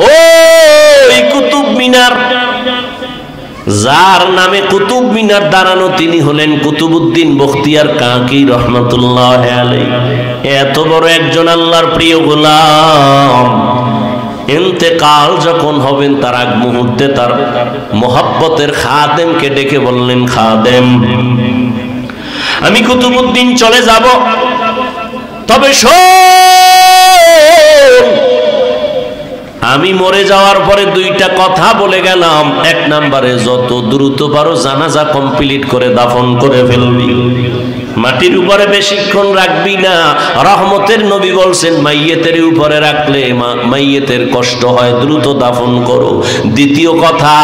ওই কুতুব মিনার, যার নামে কুতুব মিনার দাঁড়ানো তিনি হলেন কুতুবউদ্দিন বখতিয়ার কাকি রহমাতুল্লাহ আলাইহি। এত বড় একজন আল্লাহর প্রিয় গোলাম ইন্তেকাল যখন হবেন তার আগ মুহূর্তে তার মোহাব্বতের খাদেমকে ডেকে বললেন, খাদেম আমি কুতুবউদ্দিন চলে যাব, তবে শোন আমি মরে যাওয়ার পরে দুইটা কথা বলে গেলাম। এক নম্বরে যত দ্রুত পারো জানাজা কমপ্লিট করে দাফন করে ফেলবি, মাটির উপরে বেশিক্ষণ রাখবি না। রহমতের নবী বলছেন মাইয়েতের উপরে রাখলে মাইয়েতের কষ্ট হয়, দ্রুত দাফন করো। দ্বিতীয় কথা,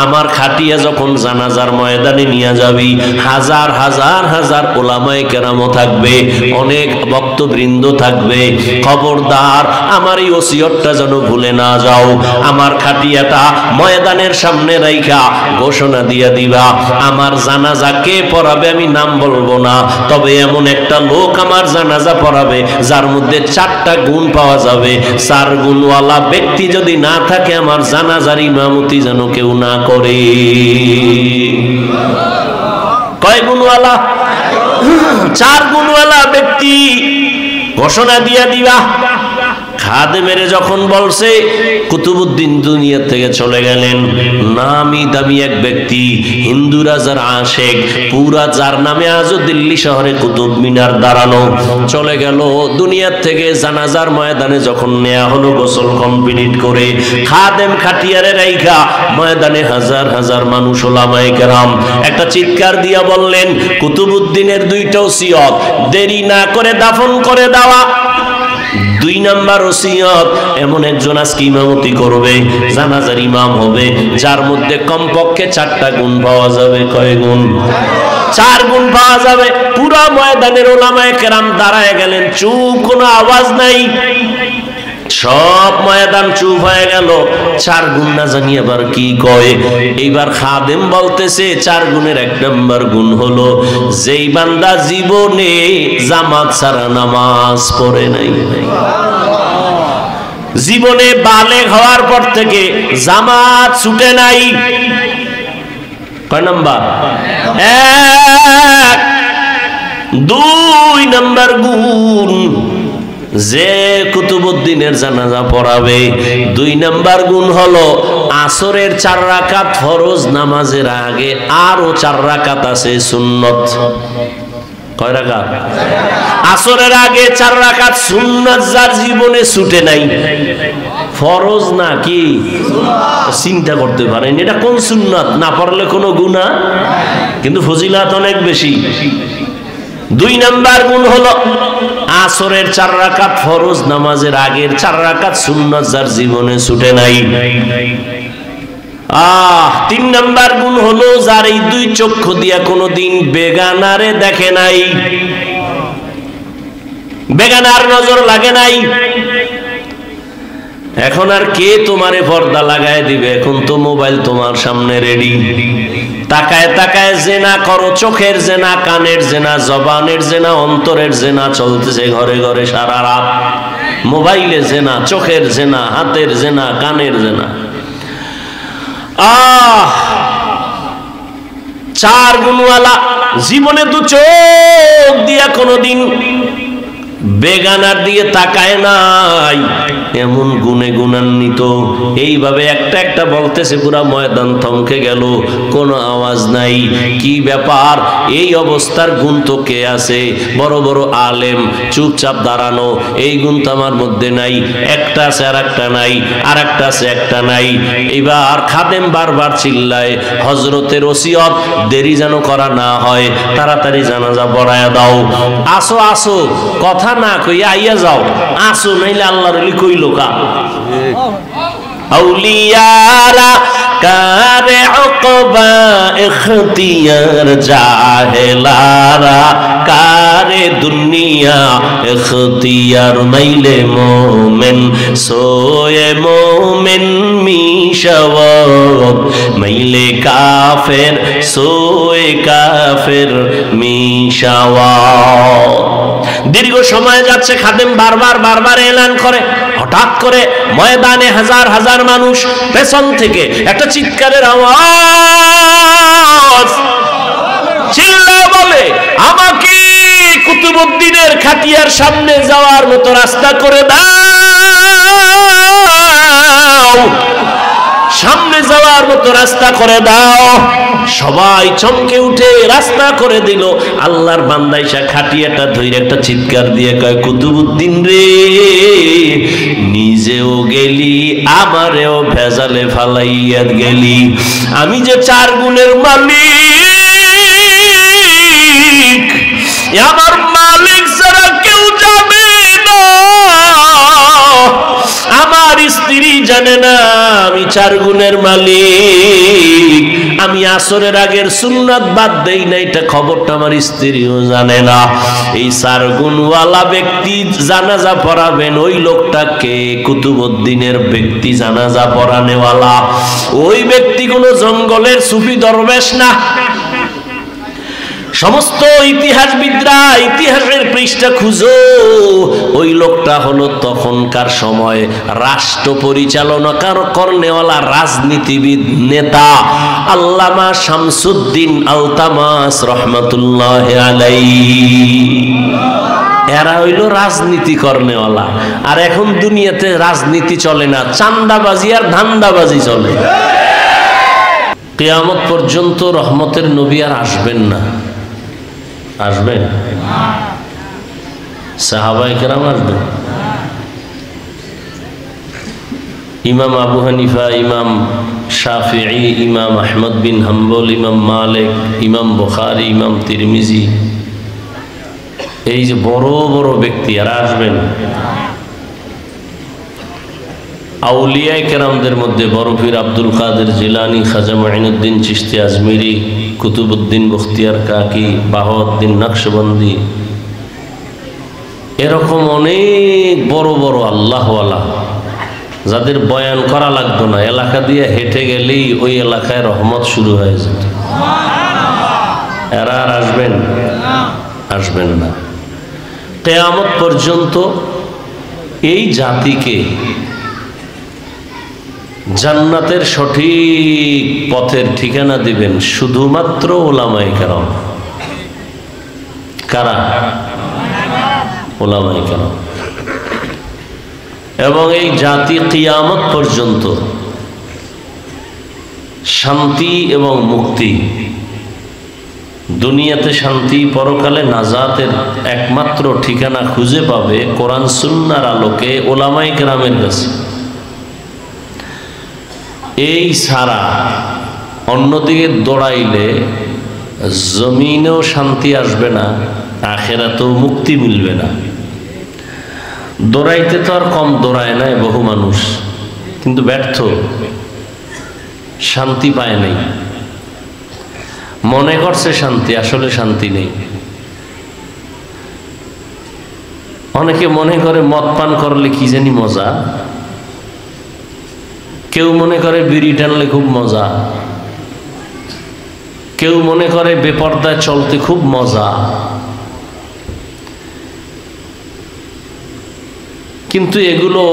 আমার খাটিয়া যখন জানাজার ময়দানে নিয়ে যাবি, হাজার হাজার হাজার ওলামায়ে কেরামও থাকবে, অনেক ভক্তবৃন্দ থাকবে, খবরদার আমার এই ওসিয়তটা যেন ভুলে না যাও। আমার খাটিয়াটা ময়দানের সামনে রাইখা ঘোষণা দিয়া দিবা, আমার জানাজা কে পড়াবে আমি নাম বলবো না, তবে এমন একটা লোক আমার জানাজা পড়াবে যার মধ্যে 4টা গুণ পাওয়া যাবে। 4 গুণওয়ালা ব্যক্তি যদি না থাকে আমার জানাজার ইমামতি যেন কেউ না করে। কয় গুণওয়ালা? 4 গুণওয়ালা ব্যক্তি ঘোষণা দিয়া দিবা। খাদেমের যখন বলছে, কুতুবউদ্দিন দুনিয়া থেকে চলে গেলেন। নামি দামি এক ব্যক্তি, হিন্দু রাজার আশেক, পুরা যার নামে আজও দিল্লি শহরে কুতুব মিনার দাঁড়ানো, চলে গেল দুনিয়া থেকে। জানাজার ময়দানে যখন নেওয়া হলো গোসল কমপ্লিট করে, খাদেম খাটিয়ারে রাইখা ময়দানে হাজার হাজার মানুষ ওলামায়ে কেরাম একটা চিৎকার দিয়া বললেন, কুতুবউদ্দিনের 2টা ওসিয়ত দেরি না করে দাফন করে দেওয়া। 2 নাম্বার ওসিয়ত, এমন একজন আজকে ইমামতি করবে, জানাজার ইমাম হবে, যার মধ্যে কমপক্ষে 4টা গুণ পাওয়া যাবে। কয় গুণ? 4 গুণ পাওয়া যাবে। পুরো ময়দানের ওলামায়ে কেরাম দাঁড়ায় গেলেন, চুপ, কোনো আওয়াজ নাই, সব ময়দান চুপ হয়ে গেল। 4 গুণ না জানি আবার কি কয়। এইবার খাদেম বলতেছে 4 গুণের 1 নাম্বার গুণ হলো, যেই বান্দা জীবনে জামাত ছাড়া নামাজ পড়ে নাই, জীবনে বালেগ হওয়ার পর থেকে জামাত ছুটে নাই। কয় নাম্বার? 1। 2 নাম্বার গুণ, যে কুতুবউদ্দিনের জানাজা পড়াবে, 2 নাম্বার গুণ হলো আসরের 4 রাকাত ফরজ নামাজের আগে আরো 4 রাকাত আছে সুন্নত। কয় রাকাত? আসরের আগে 4 রাকাত সুন্নাত, যার জীবনে ছুটে নাই। ফরজ না কি? চিন্তা করতে পারেন এটা কোন সুন্নাত? না পড়লে কোনো গুনাহ, কিন্তু ফজিলত অনেক বেশি। 2 নাম্বার গুণ হলো আসরের 4 রাকাত ফরজ নামাজের আগের 4 রাকাত সুন্নাত, যার জীবনে ছুটে নাই। 3 নাম্বার গুণ হলো যার এই 2 চক্ষু দিয়া কোনোদিন বেগানারে দেখে নাই, বেগানার নজর লাগে নাই। এখন আর কে তোমারে পর্দা লাগায় দিবে? এখন তো মোবাইল তোমার সামনে রেডি। তাকায় তাকায় জেনা করো, চোখের জেনা, কানের জেনা, জবানের জেনা, অন্তরের জেনা চলতেছে ঘরে ঘরে সারা রাত। মোবাইলে জেনা, চোখের জেনা, হাতের জেনা, কানের জেনা। 4 গুণওয়ালা জীবনে 2 চোখ দিয়া কোনোদিন বেগানার দিয়ে তাকায় নাই, এমন গুণে গুণান্বিত। এইভাবে একটা একটা বলতেছে, পুরা ময়দান থমকে গেল, কোনো আওয়াজ নাই। কি ব্যাপার? এই অবস্থার গুণ তো কে আছে? বড় বড় আলেম চুপচাপ দাঁড়ানো, এই গুণ তো আমার মধ্যে নাই। একটা আছে আর একটা নাই, আর একটা আছে একটা নাই। এবার খাদেম বারবার চিল্লায়, হযরতের ওসিয়ত দেরি যেন করা না হয়, তাড়াতাড়ি জানাজা পড়ায়া দাও। আসো আসো, কথা না কইয়া আইয়া যাও, আসো, নাইলে আল্লাহর ওলি কইলো কা। আউলিয়ারা কারে উকবা ইখতিয়ার, জাহেলারা কারে দুনিয়া ইখতিয়ার। মাইলে মোমেন সোয়ে মোমেন, মিশ শওয়াব মাইলে কাফের সোয়ে কাফের মিশাওয়াব। দীর্ঘ সময় যাচ্ছে, খাদেম বারবার এলান করে। হঠাৎ করে ময়দানে হাজার হাজার মানুষ, পেছন থেকে একটা চিৎকারের আওয়াজ, চিল্লায় বলে, আমাকে কুতুবউদ্দিনের খাটিয়ার সামনে যাওয়ার মতো রাস্তা করে দাও, সামনে যাওয়ার মতো রাস্তা করে দাও। সবাই চমকে উঠে রাস্তা করে দিল। আল্লাহর বান্দা এসে খাটিয়াটা ধরে একটা চিৎকার দিয়ে কয়, কুতুবউদ্দিন রে, নিজেও গেলি আমারেও ভেজালে ফালাইয়া গেলি। আমি যে 4 গুণের মালিক, আমার মালিক ছাড়া কেউ যাবে না। আমার স্ত্রী জানে না আমি 4 গুণের মালিক। আমি আসরের আগের সুন্নাত বাদ দেই না, এটা খবরটা আমার স্ত্রীও জানে না। এই 4 গুণওয়ালা ব্যক্তি জানাজা পড়াবেন, ওই লোকটাকে কুতুবউদ্দিনের ব্যক্তি জানাজা পড়ানেওয়ালা। ওই ব্যক্তি কোনো জঙ্গলের সুফি দরবেশ না। সমস্ত ইতিহাসবিদরা ইতিহাসের পৃষ্ঠা খুঁজো, ওই লোকটা হলো তখনকার সময় রাষ্ট্র পরিচালনা করনেওয়ালা রাজনীতিবিদ নেতা আল্লামা শামসুদ্দিন আলতামাস রহমাতুল্লাহ আলাইহি। এরা হইল রাজনীতি করনেওয়ালা। আর এখন দুনিয়াতে রাজনীতি চলে না, চান্দাবাজি আর ধান্দাবাজি চলে। কিয়ামত পর্যন্ত রহমতের নবী আর আসবেন না। আসবেন? সাহাবায়ে কেরাম আসবেন। ইমাম আবু হানিফা, ইমাম শাফিঈ, ইমাম আহমদ বিন হাম্বল, ইমাম মালিক, ইমাম বুখারী, ইমাম তিরমিজি, এই যে বড় বড় ব্যক্তি এরা আসবেন। আউলিয়া কেরামদের মধ্যে বড় পীর আব্দুল কাদের জিলানী, খাজা মুঈনুদ্দিন চিশতি আজমিরি, কুতুবউদ্দিন বখতিয়ার কাকি, বাহাউদ্দিন নকশবন্দি, এরকম অনেক বড় বড় আল্লাহওয়ালা যাদের বয়ান করা লাগতো না, এলাকা দিয়ে হেঁটে গেলেই ওই এলাকায় রহমত শুরু হয়ে যেত। এরা আর আসবেন? আসবেন না। কিয়ামত পর্যন্ত এই জাতিকে জান্নাতের সঠিক পথের ঠিকানা দিবেন শুধুমাত্র উলামায়ে কেরাম। কারা? উলামায়ে কেরাম। এবং এই জাতি কিয়ামত পর্যন্ত শান্তি এবং মুক্তি, দুনিয়াতে শান্তি, পরকালে নাজাতের একমাত্র ঠিকানা খুঁজে পাবে কোরআন সুন্নাহর আলোকে উলামায়ে কেরামের কাছে। এই ছাড়া অন্যদিকে দৌড়াইলে জমিনেও শান্তি আসবে না, আখিরাতেও মুক্তি মিলবে না। দৌড়াইতে তো আর কম দৌড়ায় নাই বহু মানুষ, কিন্তু ব্যর্থ, শান্তি পায় নাই। মনে করছে শান্তি, আসলে শান্তি নেই। অনেকে মনে করে মদ পান করলে কি জানি মজা, কেউ মনে করে বিড়ি টানলে খুব মজা, কেউ মনে করে বেপরদায় চলতে খুব মজা। কিন্তু এগুলো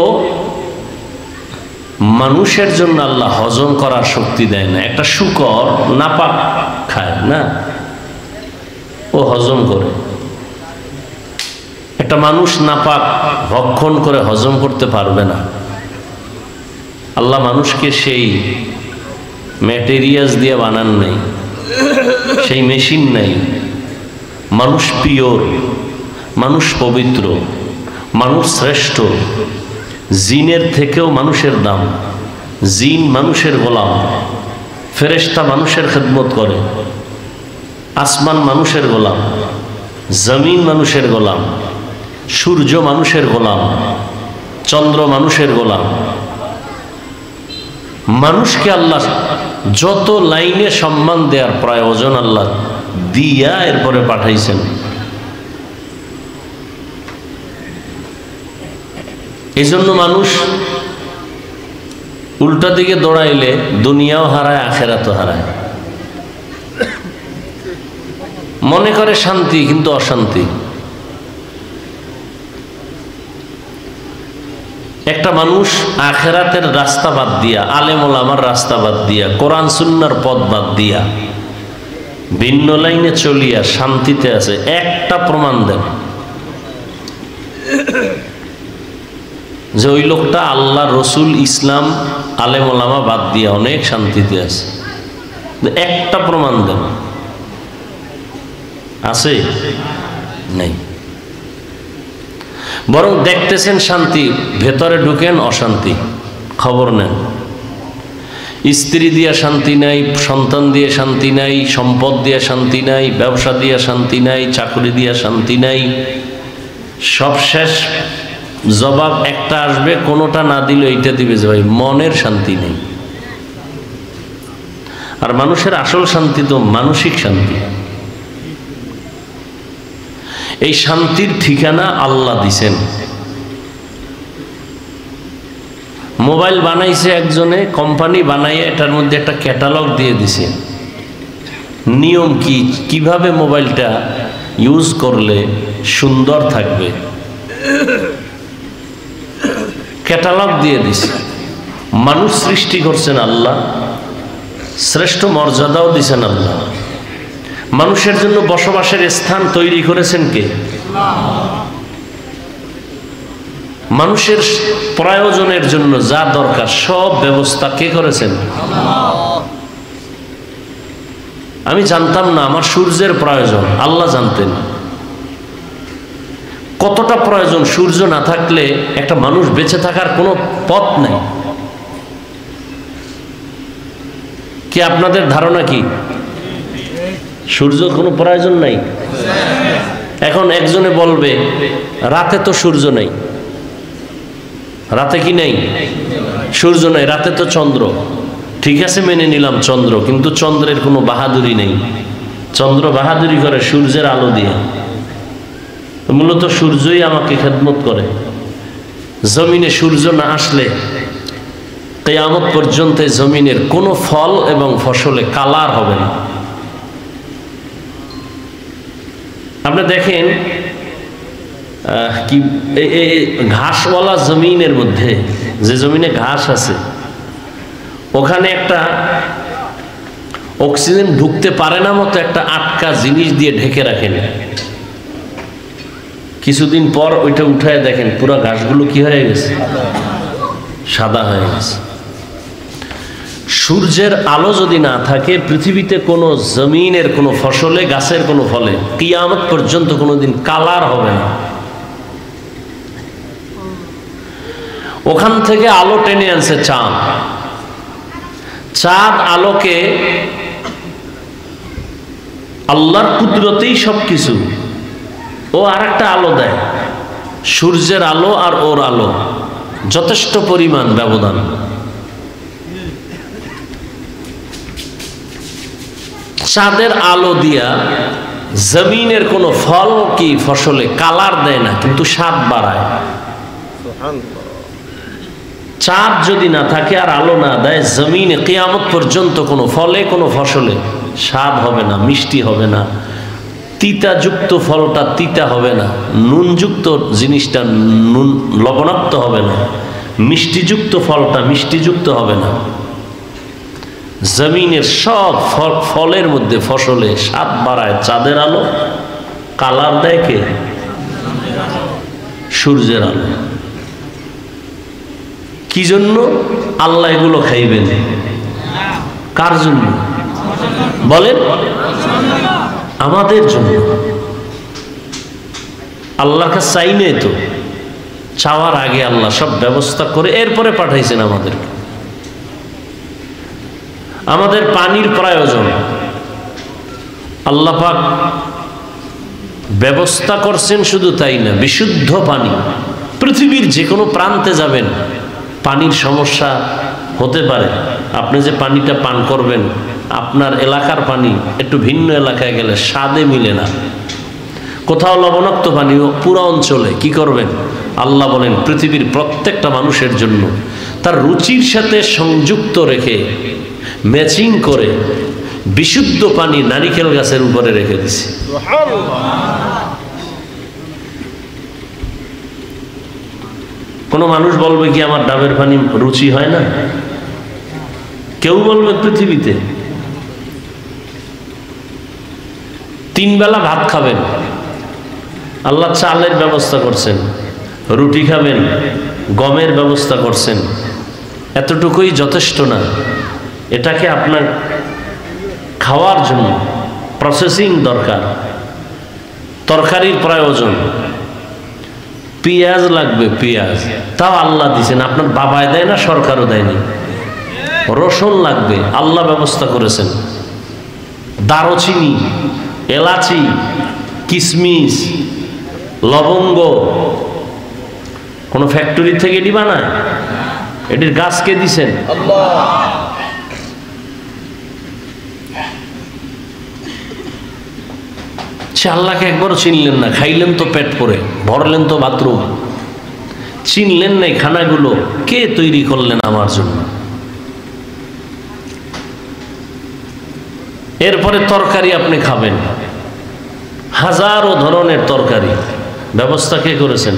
মানুষের জন্য আল্লাহ হজম করার শক্তি দেয় না। একটা শূকর নাপাক খায় না, ও হজম করে। একটা মানুষ নাপাক ভক্ষণ করে হজম করতে পারবে না। আল্লাহ মানুষকে সেই ম্যাটেরিয়ালস দিয়ে বানান নাই, সেই মেশিন নাই। মানুষ পিওর, মানুষ পবিত্র, মানুষ শ্রেষ্ঠ। জিনের থেকেও মানুষের দাম। জিন মানুষের গোলাম, ফেরেশতা মানুষের খেদমত করে, আসমান মানুষের গোলাম, জমিন মানুষের গোলাম, সূর্য মানুষের গোলাম, চন্দ্র মানুষের গোলাম। মানুষকে আল্লাহ যত লাইনে সম্মান দেওয়ার প্রয়োজন আল্লাহ দিয়া এরপরে পাঠাইছেন। এই জন্য মানুষ উল্টা দিকে দৌড়াইলে দুনিয়াও হারায়, আখেরাতও হারায়। মনে করে শান্তি, কিন্তু অশান্তি। একটা মানুষ আখেরাতের রাস্তা বাদ দিয়া, আলেম ওলামার রাস্তা বাদ দিয়া, কোরআন সুন্নাহর পথ বাদ দিয়া ভিন্ন লাইনে চলিয়া শান্তিতে আছে, একটা প্রমাণ দেন যে ওই লোকটা আল্লাহ, রসুল, ইসলাম, আলেম ওলামা বাদ দিয়া অনেক শান্তিতে আছে। একটা প্রমাণ দেন। আছে? নেই। বরং দেখতেছেন শান্তি, ভেতরে ঢুকেন অশান্তি, খবর নেন। স্ত্রী দিয়া শান্তি নাই, সন্তান দিয়ে শান্তি নাই, সম্পদ দিয়া শান্তি নাই, ব্যবসা দিয়া শান্তি নাই, চাকরি দিয়া শান্তি নাই। সব শেষ জবাব একটা আসবে, কোনোটা না দিলে এইটা দিবে যে ভাই মনের শান্তি নেই। আর মানুষের আসল শান্তি তো মানসিক শান্তি। এই শান্তির ঠিকানা আল্লাহ দিছেন। মোবাইল বানাইছে একজনে, কোম্পানি বানাইয়া এটার মধ্যে একটা ক্যাটালগ দিয়ে দিছে, নিয়ম কি, কিভাবে মোবাইলটা ইউজ করলে সুন্দর থাকবে, ক্যাটালগ দিয়ে দিছে। মানুষ সৃষ্টি করছেন আল্লাহ, শ্রেষ্ঠ মর্যাদাও দিছেন আল্লাহ। মানুষের জন্য বসবাসের স্থান তৈরি করেছেন কে? মানুষের প্রয়োজনের জন্য যা দরকার সব ব্যবস্থা কে করেছেন? আমি জানতাম না আমার সূর্যের প্রয়োজন, আল্লাহ জানতেন। কতটা প্রয়োজন, সূর্য না থাকলে একটা মানুষ বেঁচে থাকার কোনো পথ নেই। কি আপনাদের ধারণা কি সূর্য কোনো প্রয়োজন নাই? এখন একজনে বলবে রাতে তো সূর্য নেই। রাতে কি নেই? সূর্য নেই, রাতে তো চন্দ্র। ঠিক আছে, মেনে নিলাম চন্দ্র, কিন্তু চন্দ্রের কোনো বাহাদুরি নেই। চন্দ্র বাহাদুরি করে সূর্যের আলো দিয়ে। মূলত সূর্যই আমাকে খেদমত করে। জমিনে সূর্য না আসলে কিয়ামত পর্যন্ত জমিনের কোনো ফল এবং ফসলে কালার হবে না। আপনি দেখেন কি ঘাসওয়ালা জমিনের মধ্যে, যে জমিনে ঘাস আছে ওখানে একটা অক্সিজেন ঢুকতে পারে না মতো একটা আটকা জিনিস দিয়ে ঢেকে রাখেন। কিছুদিন পর ওইটা উঠায় দেখেন পুরো ঘাসগুলো কি হয়ে গেছে? সাদা হয়ে গেছে। সূর্যের আলো যদি না থাকে পৃথিবীতে কোনো জমিনের কোনো ফসলে, গাছের কোনো ফলে কিয়ামত পর্যন্ত কোনোদিন কালার হবে না। ওখান থেকে আলো টেনে আনছে চাঁদ। চাঁদ আলোকে আল্লাহর কুদরতেই সবকিছু। ও আর একটা আলো দেয়, সূর্যের আলো আর ওর আলো যথেষ্ট পরিমাণ ব্যবধান। চাঁদের আলো দিয়া জমিনের কোনো ফল কি ফসলে কালার দেয় না, কিন্তু স্বাদ বাড়ায়। চাঁদ যদি না থাকে আর আলো না দেয়, জমিনে কিয়ামত পর্যন্ত কোনো ফলে কোনো ফসলে স্বাদ হবে না, মিষ্টি হবে না। তিতাযুক্ত ফলটা তিতা হবে না, নুনযুক্ত জিনিসটা নুন লবণাক্ত হবে না, মিষ্টিযুক্ত ফলটা মিষ্টিযুক্ত হবে না। জমিনের সব ফলের মধ্যে ফসলে স্বাদ বাড়ায় চাঁদের আলো, কালার দেয় কে? সূর্যের আলো। কি জন্য আল্লাহ এগুলো খাইবেন? কার জন্য বলেন? আমাদের জন্য। আল্লাহর কাছে চাই নেই তো, চাওয়ার আগে আল্লাহ সব ব্যবস্থা করে এরপরে পাঠাইছেন আমাদেরকে। আমাদের পানির প্রয়োজন, আল্লাহ পাক ব্যবস্থা করছেন। শুধু তাই না, বিশুদ্ধ পানি। পৃথিবীর যে কোনো প্রান্তে যাবেন পানির সমস্যা হতে পারে। আপনি যে পানিটা পান করবেন, আপনার এলাকার পানি একটু ভিন্ন এলাকায় গেলে স্বাদে মিলে না। কোথাও লবণাক্ত পানি, পুরো অঞ্চলে কি করবেন? আল্লাহ বলেন পৃথিবীর প্রত্যেকটা মানুষের জন্য তার রুচির সাথে সংযুক্ত রেখে ম্যাচিং করে বিশুদ্ধ পানি নারিকেল গাছের উপরে রেখে দিছে। কোন মানুষ বলবে কি আমার ডাবের পানি রুচি হয় না? কেউ বলবে পৃথিবীতে? 3 বেলা ভাত খাবেন, আল্লাহ চালের ব্যবস্থা করছেন, রুটি খাবেন, গমের ব্যবস্থা করছেন, এতটুকুই যথেষ্ট না। এটাকে আপনার খাওয়ার জন্য প্রসেসিং দরকার, তরকারির প্রয়োজন, পেঁয়াজ লাগবে, পেঁয়াজ তাও আল্লাহ দিয়েছেন, আপনার বাবায় দেয় না, সরকারও দেয়নি। রসুন লাগবে, আল্লাহ ব্যবস্থা করেছেন। দারুচিনি, এলাচি, কিশমিশ, লবঙ্গ কোন ফ্যাক্টরি থেকে দিবা না, এটির গাছকে দিছেন আল্লাহ। সে আল্লাহকে একবারও চিনলেন না, খাইলেন তো পেট পরে, ভরলেন তো বাথরুম, চিনলেন নাই খানাগুলো কে তৈরি করলেন আমার জন্য। এরপরে তরকারি আপনি খাবেন, হাজারো ধরনের তরকারি, ব্যবস্থা কে করেছেন?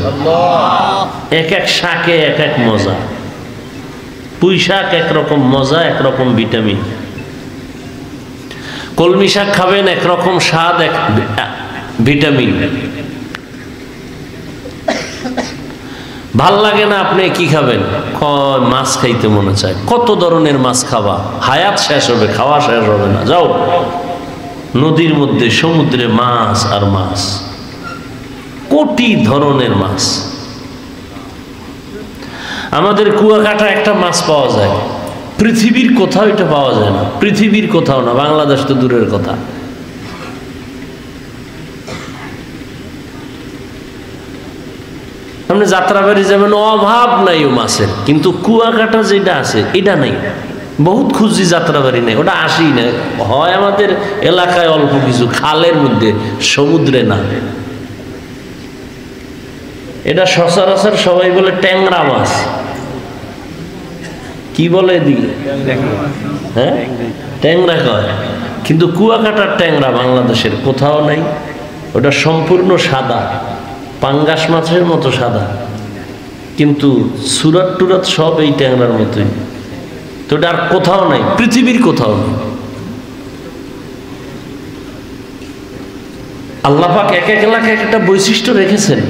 এক এক শাকে এক এক মজা। পুঁই শাক একরকম মজা, একরকম ভিটামিন। কলমি শাক খাবেন, একরকম স্বাদ, এক ভিটামিন। ভাল লাগে না আপনি কি খাবেন? মাছ খাইতে মনে চায়। কত ধরনের মাছ খাবা, হায়াত শেষ হবে, খাওয়া শেষ হবে না। যাও নদীর মধ্যে, সমুদ্রে মাছ আর মাছ, কোটি ধরনের মাছ। আমাদের কুয়াকাটা একটা মাছ পাওয়া যায়, পৃথিবীর কোথাও এটা পাওয়া যায় না, পৃথিবীর কোথাও না, বাংলাদেশ তো দূরের কথা। আপনি যাত্রাবাড়ি যাবেন, অভাব নাই ও মাছের, কিন্তু কুয়াকাটা যেটা আছে এটা নাই। বহুত খুঁজি, যাত্রাবাড়ি নেই, ওটা আসেই না। হয় আমাদের এলাকায় অল্প কিছু, খালের মধ্যে, সমুদ্রে না। এটা সচরাচর সবাই বলে ট্যাংরা মাছ। কি বলে এদিকে? হ্যাঁ, ট্যাংরা কয়, কিন্তু কুয়াকাটার ট্যাংরা বাংলাদেশের কোথাও নাই। ওটা সম্পূর্ণ সাদা, পাঙ্গাস মাছের মতো সাদা, কিন্তু সুরাত টুরাত সব এই ট্যাংরার মতোই। তো এটা আর কোথাও নাই, পৃথিবীর কোথাও নেই। আল্লাহ পাক এক এক এলাকায় একটা বৈশিষ্ট্য রেখেছেন।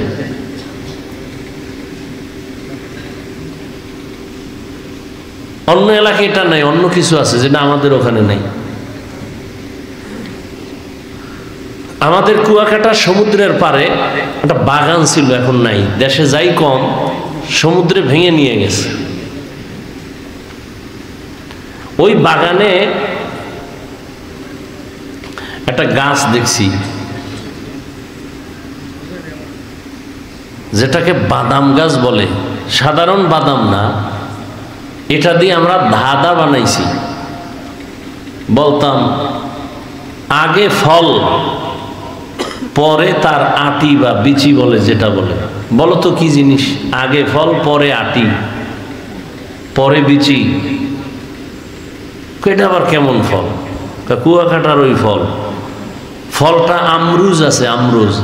অন্য এলাকায় এটা নাই, অন্য কিছু আছে যেটা আমাদের ওখানে নাই। আমাদের কুয়াকাটা সমুদ্রের পারে একটা বাগান ছিল, এখন নাই, দেশে যাই কম, সমুদ্রে ভেঙে নিয়ে গেছে। ওই বাগানে একটা গাছ দেখছি, যেটাকে বাদাম গাছ বলে, সাধারণ বাদাম না, এটা দিয়ে আমরা ধাঁধা বানাইছি। বলতাম আগে ফল, পরে তার আটি বা বিচি বলে, যেটা বলে। বলো তো কি জিনিস? আগে ফল, পরে আটি, পরে বিচি। এটা আবার কেমন ফল? কুয়াকাটার ওই ফল। ফলটা আমরুজ আছে, আমরুজ,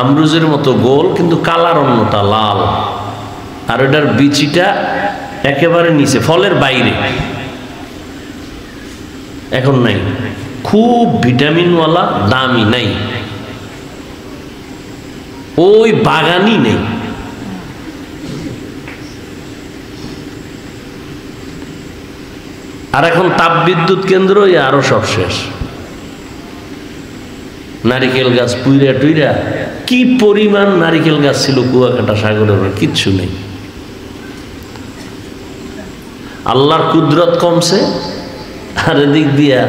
আমরুজের মতো গোল, কিন্তু কালার অন্যটা লাল, আর ওটার বিচিটা একেবারে নিচে, ফলের বাইরে। এখন নাই, খুব ভিটামিনওয়ালা, দামি নাই, ওই বাগানই নেই। আর এখন তাপবিদ্যুৎ কেন্দ্র, আরো সব শেষ। নারিকেল গাছ পুইরা টুইরা, কি পরিমাণ নারিকেল গাছ ছিল কুয়াকাটা সাগরের, কিচ্ছু নেই। আল্লাহর কুদরত কমছে, আর এদিক দিয়া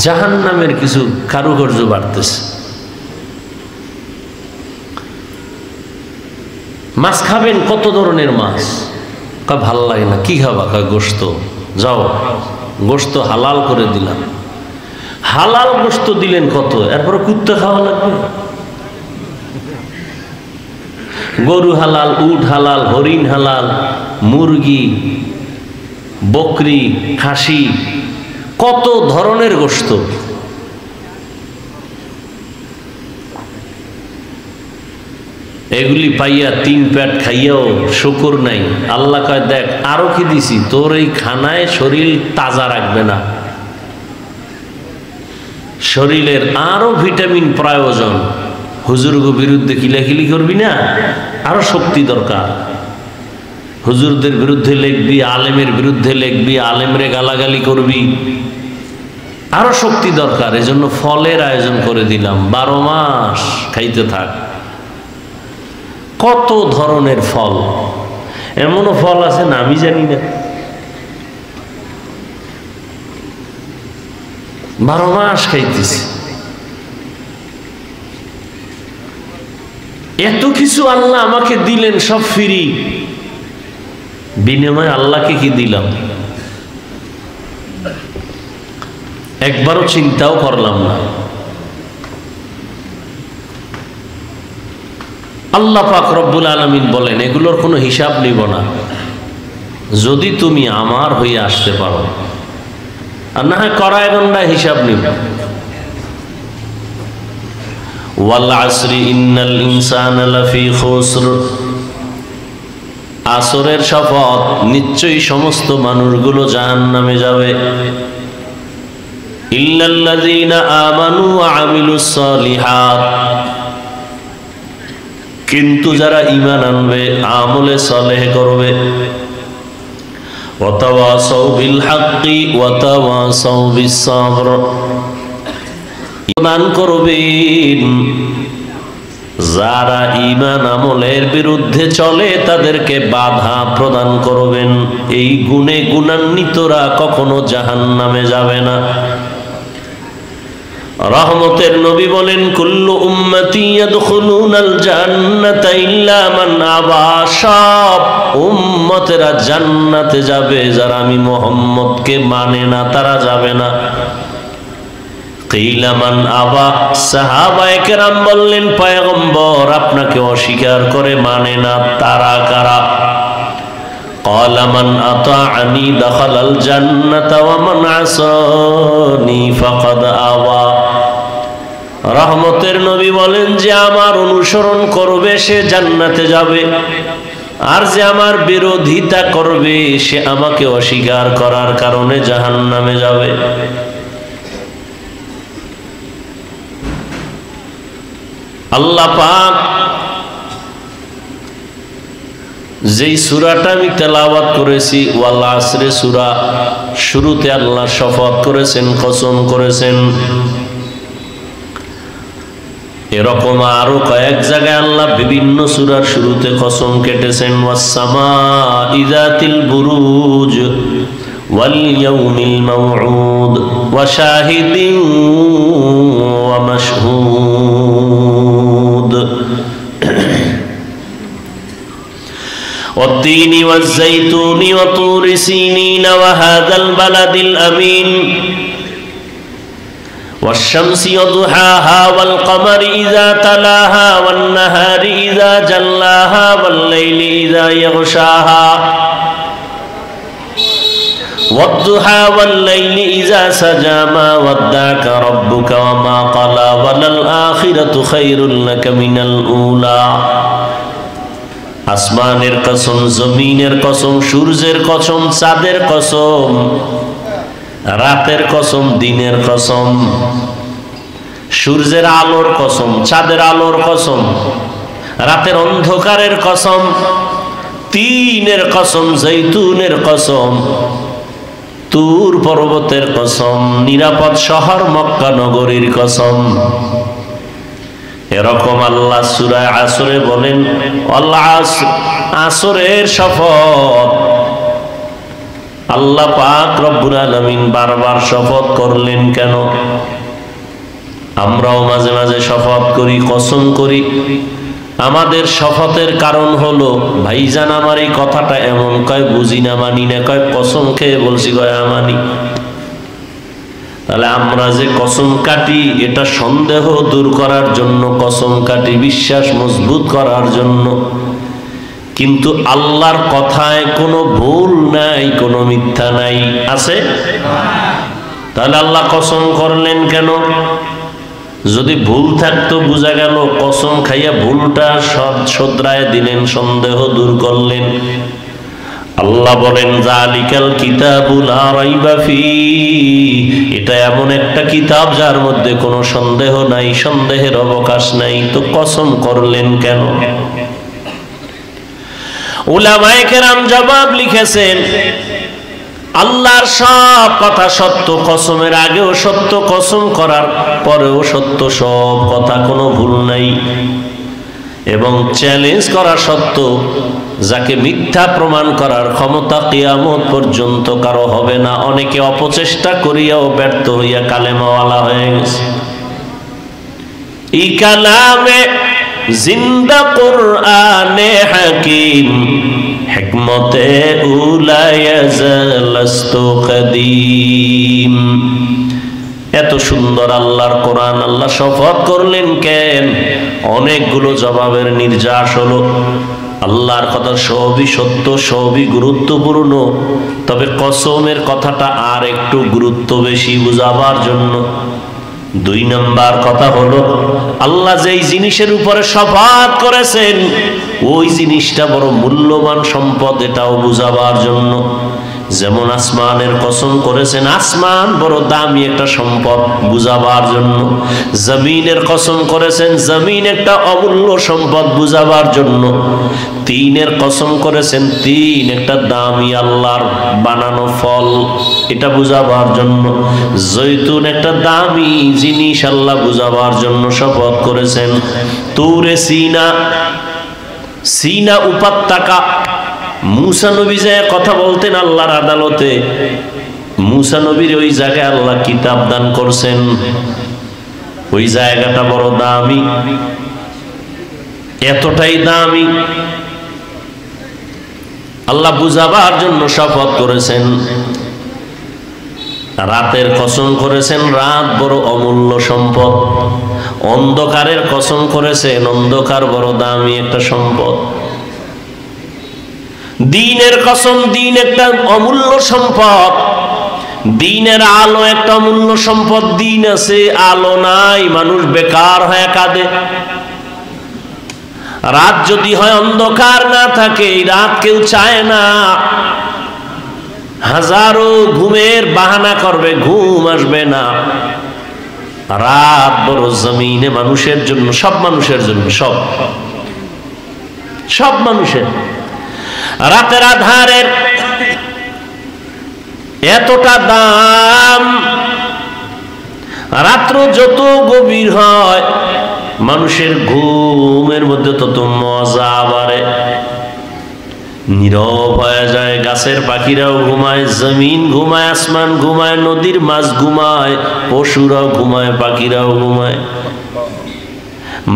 জাহান্নামের কিছু কারুকার্য বাড়তেছে। মাছ খাবেন, কত ধরনের মাছ। ভাল লাগে না, কি খাবা? গোশত। যাও, গোশত হালাল করে দিলাম। হালাল গোশত দিলেন কত, এরপরে কুত্তা খাওয়া লাগবে। গরু হালাল, উট হালাল, হরিণ হালাল, মুরগি, বকরি, খাসি, কত ধরনের গোশত। এগুলি পাইয়া 3 পেট খাইয়াও শুকর নাই। আল্লাহ কয় দেখ আরো কি দিছি, তোর এই খানায় শরীর তাজা রাখবে না, শরীরের আরো ভিটামিন প্রয়োজন। হুজুরগো বিরুদ্ধে কিলাকিলি করবি না, আরো শক্তি দরকার। হুজুরদের বিরুদ্ধে লিখবি, আলেমের বিরুদ্ধে লিখবি, আলেমরে গালাগালি করবি, আরো শক্তি দরকার। এজন্য ফলের আয়োজন করে দিলাম, 12 মাস খাইতে থাক। কত ধরনের ফল, এমনও ফল আছে না আমি জানি না। 12 মাস খাইতেছি। এত কিছু আল্লাহ আমাকে দিলেন, সব ফ্রি। বিনিময়ে আল্লাহকে কি দিলাম একবারও চিন্তাও করলাম না। আল্লাহ পাক রব্বুল আলামিন বলেন এগুলোর কোনো হিসাব নিব না যদি তুমি আমার হয়ে আসতে পারো, আর না হয় করায় গন্ডায় হিসাব নিব। ওয়াল আসরি ইন্নাল ইনসানা লাফি খুসর, আসরের শপথ, নিশ্চয়ই সমস্ত মানুষগুলো জাহান্নামে যাবে। ইল্লাল্লাযীনা আমানু ওয়া আমিলুস সালিহাত, কিন্তু যারা ঈমান আনবে, আমলে সালেহ করবে। ওয়া তাওয়াসাউ বিল হাক্কি ওয়া তাওয়াসাউ বিস সাবর, ঈমান করবেন। যারা ঈমান আমলের বিরুদ্ধে চলে তাদেরকে বাধা প্রদান করবেন। এই গুণে গুণান্বিতরা কখনো জাহান্নামে যাবে না। রহমতের নবী বলেন কুল্লু উম্মতি ইয়াদখুলুনাল জান্নাতা ইল্লা মান আবা, সব উম্মতেরা জান্নাতে যাবে, যারা আমি মুহাম্মদকে মানে না তারা যাবে না। কিলা মান আবা, সাহাবায়ে কেরাম বললেন পয়গম্বর আপনাকে অস্বীকার করে মানে না তারা কারা? ক্বালা মান আতাআনি দাখালাল জান্নাতা ওয়া মান আসানি ফাকাদ আওয়া। রহমতের নবী বলেন যে আমার অনুসরণ করবে সে জান্নাতে যাবে, আর যে আমার বিরোধিতা করবে সে আমাকে অস্বীকার করার কারণে জাহান্নামে যাবে। আল্লাহ পাক যেই সূরাটা আমি তেলাওয়াত করেছি ওয়াল আসরে সূরা, শুরুতে আল্লাহ শপথ করেছেন, কসম করেছেন। এরকম আরো কয়েক জায়গায় আল্লাহ বিভিন্ন সূরার শুরুতে কসম কেটেছেন। ওয়াস সামাঈ যাতিল বুরুজ ওয়াল ইয়াউমিল মাউউদ ওয়া শাহিদিন ওয়া মাশহুদ والتين والزيتون وطور سينين وهذا البلد الأمين والشمس وضحاها والقمر إذا تلاها والنهار إذا جلاها والليل إذا يغشاها والضحى والليل إذا سجى ما ودعك ربك وما قلى وللآخرة خير لك من الأولى। আসমানের কসম, জমিনের কসম, সূর্যের কসম, চাঁদের কসম, রাতের কসম, দিনের কসম, সূর্যের আলোর কসম, চাঁদের আলোর কসম, রাতের অন্ধকারের কসম, তিনের কসম, জৈতুনের কসম, তুর পর্বতের কসম, নিরাপদ শহর মক্কা নগরীর কসম। এরকম আল্লাহ সূরা আসরে বলেন আল্লাহ আসরের শপথ। আল্লাহ পাক রব্বুল আলামিন বারবার শপথ করলেন কেন? আমরাও মাঝে মাঝে শপথ করি, কসম করি। আমাদের শপথের কারণ হলো ভাইজান আমার এই কথাটা এমন কয় বুঝি না, মানি না, কয় কসম খেয়ে বলছি, কয় মানি। তাহলে আমরা যে কসম কাটি এটা সন্দেহ দূর করার জন্য কসম কাটি, বিশ্বাস মজবুত করার জন্য। কিন্তু আল্লাহর কথায় কোনো ভুল নাই, কোনো মিথ্যা নাই। আছে? তাহলে আল্লাহ কসম করলেন কেন? যদি ভুল থাকতো বোঝা গেল, কসম খাইয়া ভুলটা শোধরায় দিলেন, সন্দেহ দূর করলেন। আল্লাহ বলেন যালিকাল কিতাবু লা রাইবা ফীহি, এটা এমন একটা কিতাব যার মধ্যে কোনো সন্দেহ নাই, সন্দেহের অবকাশ নাই, তো কসম করলেন কেন? উলামায়ে কেরাম জবাব লিখেছেন, আল্লাহর সব কথা সত্য, কসমের আগেও সত্য, কসম করার পরেও সত্য, সব কথা কোনো ভুল নাই। এবং চ্যালেঞ্জ করা সত্য, যাকে মিথ্যা প্রমাণ করার ক্ষমতা কিয়ামত পর্যন্ত কারো হবে না। অনেকে অপচেষ্টা করিয়াও ব্যর্থ হইয়া কালেমাওয়ালা হয়ে গেছে। এই কালামে জিন্দা কুরআনে হাকিম, হিকমতে উলায়াজালাস্তু কদিম। এত সুন্দর আল্লাহর কোরআন, আল্লাহ শপথ করলেন কেন? অনেকগুলো জবাবের নির্যাস হলো। আল্লাহর কথা সবই সত্য, সবই গুরুত্বপূর্ণ, তবে কসমের কথাটা আর একটু গুরুত্ব বেশি বুঝাবার জন্য। 2 নম্বর কথা হলো, আল্লাহ যেই জিনিসের উপরে শপথ করেছেন ওই জিনিসটা বড় মূল্যবান সম্পদ, এটাও বুঝাবার জন্য। যেমন আসমানের কসম করেছেন, আসমান বড় দামি একটা সম্পদ, বুঝাবার জন্য। জমিনের কসম করেছেন, জমিন একটা অমূল্য সম্পদ, বুঝাবার জন্য। তিনের কসম করেছেন, তিন একটা দামি আল্লাহর বানানো ফল, এটা বুঝাবার জন্য। জৈতুন একটা দামি জিনিস, আল্লাহ বুঝাবার জন্য শপথ করেছেন। তুরে সিনা, সিনা উপত্যকা, মুসা নবী যে কথা বলতেন আল্লাহর আদালতে, মুসা নবীর ওই জায়গায় আল্লাহ কিতাব দান করছেন। ওই জায়গাটা বড় দামি, এতটাই দামি, আল্লাহ বুঝাবার জন্য শপথ করেছেন। রাতের কসম করেছেন, রাত বড় অমূল্য সম্পদ। অন্ধকারের কসম করেছেন, অন্ধকার বড় দামি একটা সম্পদ। দিনের কসম, দিন একটা অমূল্য সম্পদ। দিনের আলো একটা অমূল্য সম্পদ। দিন আছে, আলো নাই, মানুষ বেকার হয়ে কাঁদে। রাত যদি হয়, অন্ধকার না থাকে, রাত কেউ চায় না। হাজারো ঘুমের বাহানা করবে, ঘুম আসবে না। রাত বড় জমিনে মানুষের জন্য, সব মানুষের জন্য, সব মানুষের। রাতের আধারের এতটা দাম, রাত্র যত গভীর হয় মানুষের ঘুমের মধ্যে তত মজা বাড়ে। নীরব হয়ে যায়, গাছের পাখিরাও ঘুমায়, জমিন ঘুমায়, আসমান ঘুমায়, নদীর মাছ ঘুমায়, পশুরাও ঘুমায়, পাখিরাও ঘুমায়।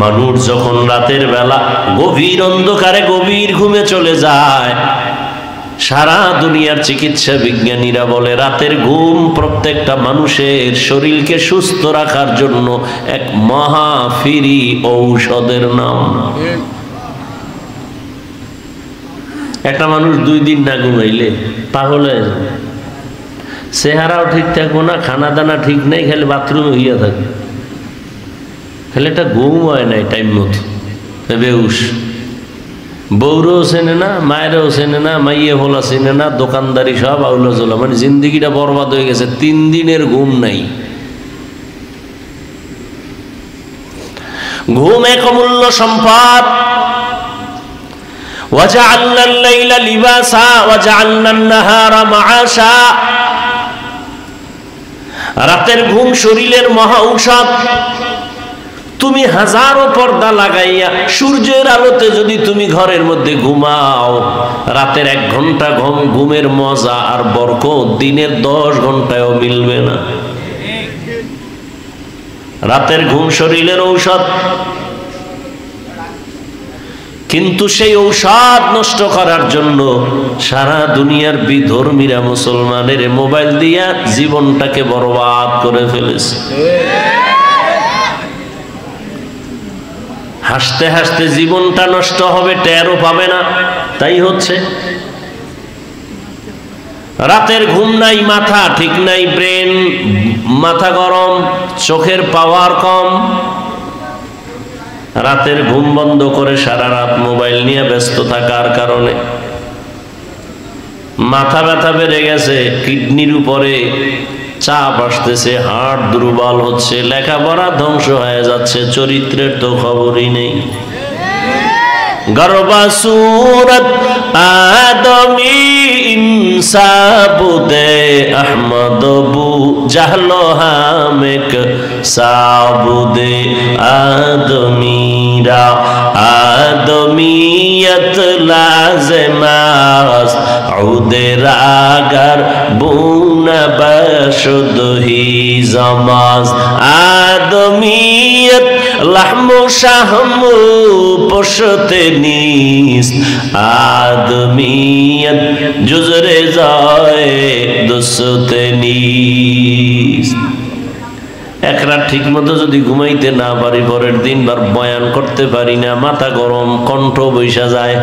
মানুষ যখন রাতের বেলা গভীর অন্ধকারে গভীর ঘুমে চলে যায়, সারা দুনিয়ার চিকিৎসা বিজ্ঞানীরা বলে রাতের ঘুম প্রত্যেকটা মানুষের শরীরকে সুস্থ রাখার জন্য এক মহা ফ্রি ঔষধের নাম। একটা মানুষ 2 দিন না ঘুমাইলে পাগল হয়ে যায়, চেহারাও ঠিক থাকবো না, খানা দানা ঠিক নেই, খালি বাথরুমে হইয়া থাকে, খালি একটা ঘুম হয় নাই টাইম মতো, বেউস। বউরেও চেনে না, মায়েরও চেনে না, মাইয়ে হোলা চেনে না, দোকানদারি সব আউলা চলা, মানে জিন্দিগিটা বরবাদ হয়ে গেছে। 3 দিনের ঘুম নাই। ঘুম এক অমূল্য সম্পদ। وجعلنا الليل لباسا وجعلنا النهار معاشا। রাতের ঘুম শরীরের মহা ঔষধ। তুমি হাজারো পর্দা লাগাইয়া সূর্যের আলোতে যদি তুমি ঘরের মধ্যে ঘুমাও, রাতের 1 ঘন্টা ঘুমের মজা আর বরকত দিনের 10 ঘন্টায়ও মিলবে না। রাতের ঘুম শরীরের ঔষধ, কিন্তু সেই ঔষধ নষ্ট করার জন্য সারা দুনিয়ার বিধর্মীরা মুসলমানের মোবাইল দিয়া জীবনটাকে বরবাদ করে ফেলেছে। হাসতে হাসতে জীবনটা নষ্ট হবে, টেরও পাবে না। তাই হচ্ছে। রাতের ঘুম নাই, মাথা ঠিক নাই, ব্রেন মাথা গরম, চোখের পাওয়ার কম। রাতের ঘুম বন্ধ করে সারা রাত মোবাইল নিয়ে ব্যস্ত থাকার কারণে মাথা ব্যথা বেড়ে গেছে, কিডনির উপরে চাপ আসতেছে, হার্ট দুর্বল হচ্ছে, লেখাপড়া ধ্বংস হয়ে যাচ্ছে, চরিত্রের তো খবরই নেই। গর্বা সুরত আদমি ইনসাবুদে আহমদ বু জাহলো হামেক সাবুদে আদমিরা আদমিয়ত লাজমাস উদে রাগার বুনা বশুদহি জমাজ আদমিয়ত লাহমু শাহমু পশতে নিস আদমিয়ত জুজরে যায় দুসতে নিস। এক রাত ঠিক মতো যদি ঘুমাইতে না পারি, পরের দিন বার বয়ান করতে পারি না, মাথা গরম, কণ্ঠ বৈশা যায়।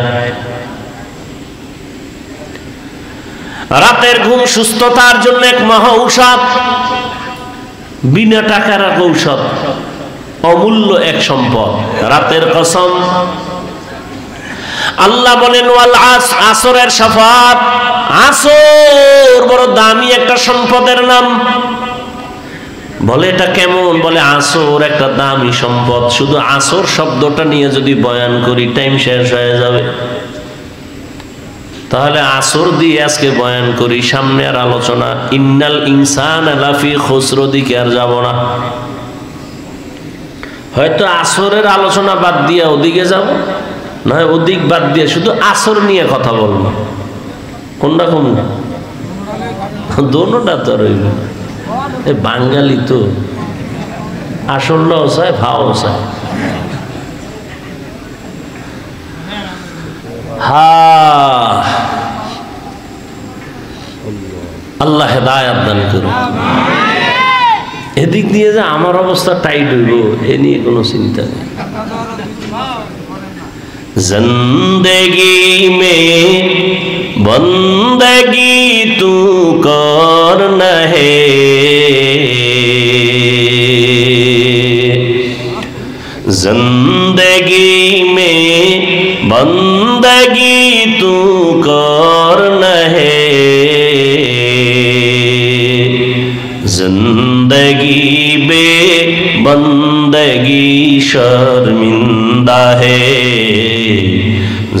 রাতের ঘুম সুস্থতার জন্য এক মহা ঔষধ, বিনা টাকার এক ঔষধ, অমূল্য এক সম্পদ। রাতের কসম, আল্লাহ বলেন ওয়াল আসরের শফাত, আসর বড় দামি একটা সম্পদের নাম। বলে এটা কেমন? বলে আসর একটা দামি সম্পদ, শুধু আসর শব্দটা নিয়ে যদি বয়ান করি টাইম শেষ হয়ে যাবে। তাহলে আসর দিয়ে আজকে বয়ান করি, সামনে আর আলোচনা ইন্নাল ইনসানা লাফি খুসর দিকে আর যাব না। হয়তো আসরের আলোচনা বাদ দিয়ে ওদিকে যাব, নয় ওদিক বাদ দিয়ে শুধু আসর নিয়ে কথা বলবো। কোনটা কোনটা? দোনোটা তো রইল। এই বাঙালি তো আসরটাও চায়, ভাও চায়। আল্লাহ হেদায়েত দান করুন। এদিক দিয়ে যে আমার অবস্থা টাইট হইব এ নিয়ে কোনো চিন্তা নেই। জিন্দেগি মে বন্দগি তু কর নহে, जिंदगी में बंदगी तू कर नहे, जिंदगी बे बंदगी शर्मिंदा है,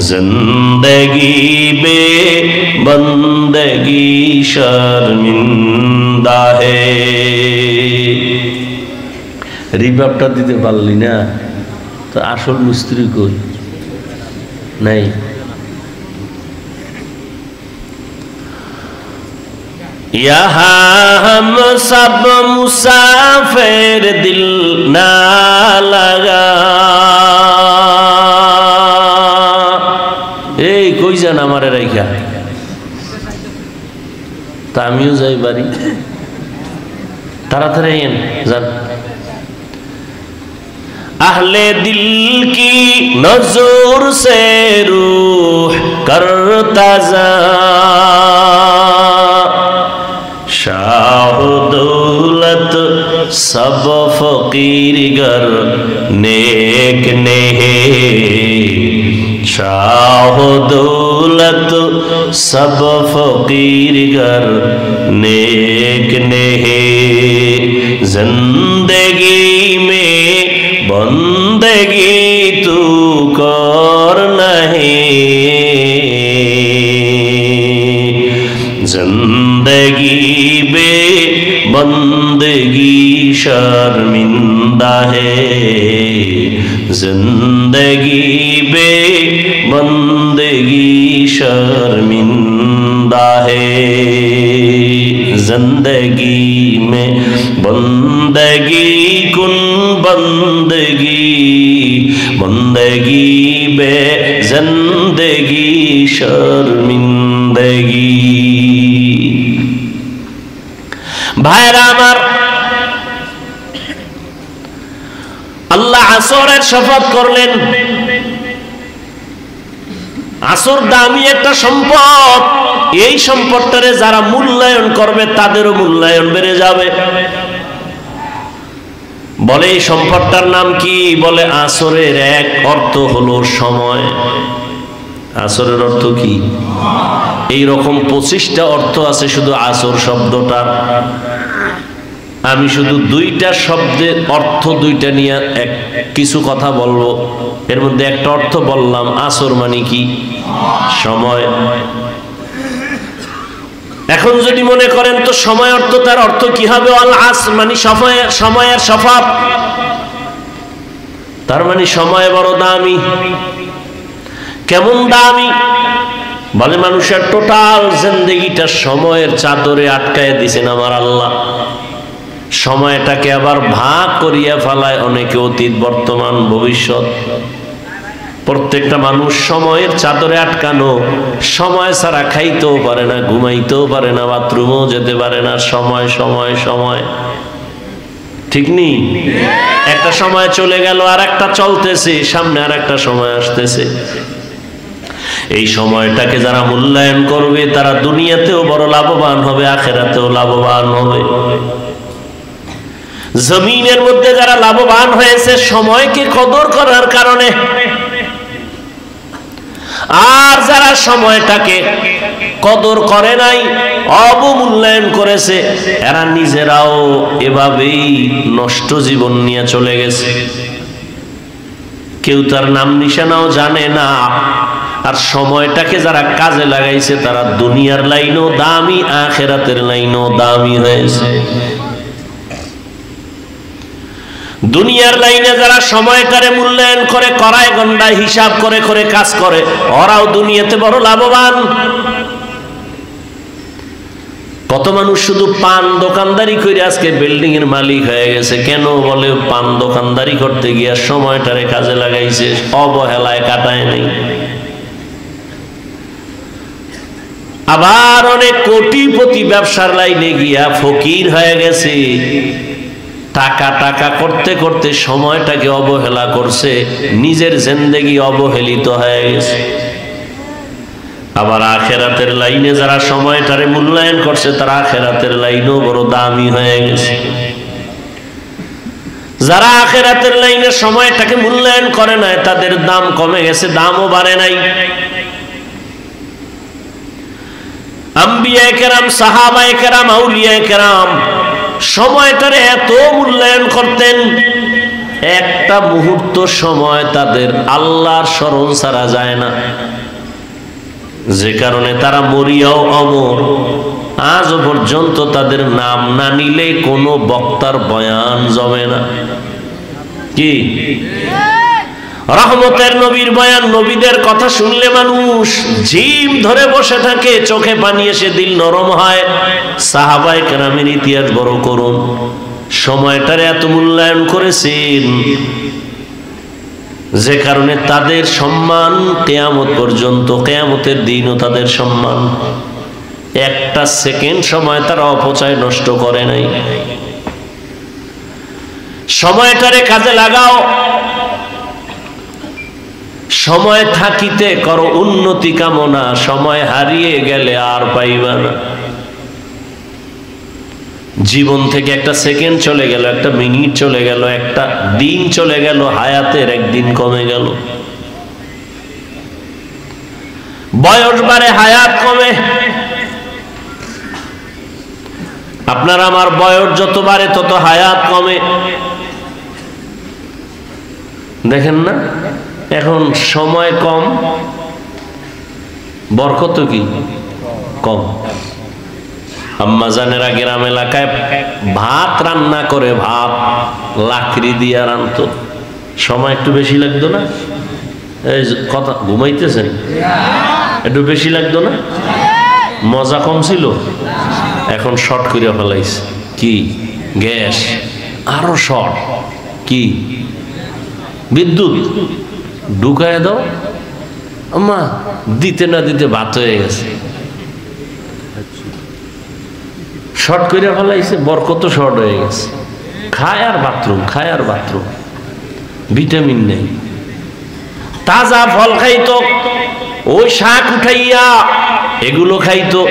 जिंदगी बे बंदगी शर्मिंदा है। রিভাবটা দিতে পারলি না তো আসল মিস্ত্রি কই নাই। यहाँ हम सब मुसाफिर दिल ना लगा, এই কই যান আমারে রাইখা? তা আমিও যাই বাড়ি, তাড়াতাড়ি যান। अहले दिल की नजर से रूह करता जा, शाह दौलत सब फकीर गर नेक ने, शाह दौलत सब फकीर गर नेक ने, जिंदगी में बंदगी तू कर नहीं, जिंदगी बे बंदगी शर्मिंदा है, जिंदगी बे बंदगी शर्मिंदा है, जिंदगी में बंदगी कुन बंदगी, बंदगी बे जिंदगी शर्मिंदगी। ভাইরা আমার, আল্লাহ আসরের শপথ করলেন। আসর দামি একটা সম্পদ, এই সম্পদটারে যারা মূল্যায়ন করবে তাদেরও মূল্যায়ন বেড়ে যাবে। বলে এই সম্পদটার নাম কি? বলে আসরের এক অর্থ হলো সময়। আসরের অর্থ কি? এই রকম 25টা অর্থ আছে শুধু আসর শব্দটার। আমি শুধু 2টা শব্দের অর্থ 2টা নিয়ে কিছু কথা বলবো। এর মধ্যে একটা অর্থ বললাম, আসর মানে কি? সময়। এখন যদি মনে করেন তো সময় অর্থ, তার অর্থ কি হবে? আল আসর মানে সময়ের শফাত, তার মানে সময় বড় দামি। কেমন দামি? বলে মানুষের টোটাল জিন্দেগিটা সময়ের চাদরে আটকায় দিছেন আমার আল্লাহ। সময়টাকে আবার ভাগ করিয়া ফেলায় অনেকে, অতীত, বর্তমান, ভবিষ্যৎ। প্রত্যেকটা মানুষ সময়ের চাদরে আটকানো। সময় ছাড়া খাইতেও পারে না, ঘুমাইতেও পারে না, বাথরুমেও যেতে পারে না। সময় সময় সময়, ঠিক নেই? একটা সময় চলে গেল, আর একটা চলতেছে, সামনে আর একটা সময় আসতেছে। এই সময়টাকে যারা মূল্যায়ন করবে তারা দুনিয়াতেও বড় লাভবান হবে, আখিরাতেও লাভবান হবে। জমিনের মধ্যে যারা লাভবান হয়েছে সময়কে কদর করার কারণে, আর যারা সময়টাকে কদর করে নাই, অবমূল্যায়ন করেছে, এরা নিজেরাও এভাবেই নষ্ট জীবন নিয়ে চলে গেছে। কেউ তার নাম নিশানাও জানে না। আর সময়টাকে যারা কাজে লাগাইছে তারা দুনিয়ার লাইনও দামি, আখিরাতের লাইনও দামি হয়েছে। দুনিয়ার লাইনে যারা সময়টারে মূল্যায়ন করে, কড়ায় গন্ডায় হিসাব করে করে কাজ করে, ওরাও দুনিয়াতে বড় লাভবান। কত মানুষ শুধু পান দোকানদারি করে আজকে বিল্ডিং এর মালিক হয়ে গেছে। কেন? বলে পান দোকানদারি করতে গিয়া সময়টারে কাজে লাগাইছে, অবহেলায় কাটায় নেই। আবার অনেক কোটিপতি ব্যবসার লাইনে গিয়া ফকির হয়ে গেছে। টাকা টাকা করতে করতে সময়টাকে অবহেলা করছে, নিজের জিন্দেগি অবহেলিত হয়ে গেছে। আবার আখিরাতের লাইনে যারা সময়টারে মূল্যায়ন করছে তারা আখিরাতের লাইনেও বড় দামি হয়ে গেছে। যারা আখিরাতের লাইনে সময়টাকে মূল্যায়ন করে নাই তাদের দাম কমে গেছে, দামও বাড়ে নাই। আম্বিয়া কেরাম, সাহাবায়ে কেরাম, আউলিয়া কেরাম সময়টারে এত মূল্যায়ন করতেন, একটা মুহূর্ত সময় তাদের আল্লাহর স্মরণ ছাড়া যায় না, যে কারণে তারা মরিয়াও অমর। আজ পর্যন্ত তাদের নাম না নিলে কোনো বক্তার বয়ান জমে না। কি রহমতের নবীর বয়ান, নবীদের কথা শুনলে মানুষ জিম ধরে বসে থাকে, চোখে পানি এসে দিল নরম হয়। সাহাবায়ে কেরামের ইতিহাস বড় করুন, সময়টারে এত মূল্যায়ন করেছেন যে কারণে তাদের সম্মান কিয়ামত পর্যন্ত, কিয়ামতের দিনও তাদের সম্মান। একটা সেকেন্ড সময় তারা অপচয় নষ্ট করে নাই। সময়টারে কাজে লাগাও, সময় থাকিতে করো উন্নতি কামনা, সময় হারিয়ে গেলে আর পাইবা না। জীবন থেকে একটা সেকেন্ড চলে গেল, একটা মিনিট চলে গেল, একটা দিন চলে গেল, হায়াতের একদিন কমে গেল। বয়স বাড়ে, হায়াত কমে। আপনার আমার বয়স যত বাড়ে তত হায়াত কমে। দেখেন না, এখন সময় কম, বরকত কি কম। আম্মা জানেরা গ্রাম এলাকায় ভাত রান্না করে, ভাত লাকড়ি দিয়ে রান্নত, সময় একটু বেশি লাগতো না? এই কথা ঘুমাইতেছেন, একটু বেশি লাগতো না? মজা কম ছিল? এখন শর্ট করে ফেলাইছে। কি গ্যাস, আরো শর্ট। কি বিদ্যুৎ ঢুকায় দাও, আম্মা দিতে না দিতে ভাত হয়ে গেছে। শর্ট করে ফেলাইছে, বরকত শর্ট হয়ে গেছে। খায় আর বাথরুম, খায় আর বাথরুম, ভিটামিন নেই। তাজা ফল খাইতো, ওই শাক উঠাইয়া এগুলো খাইতো।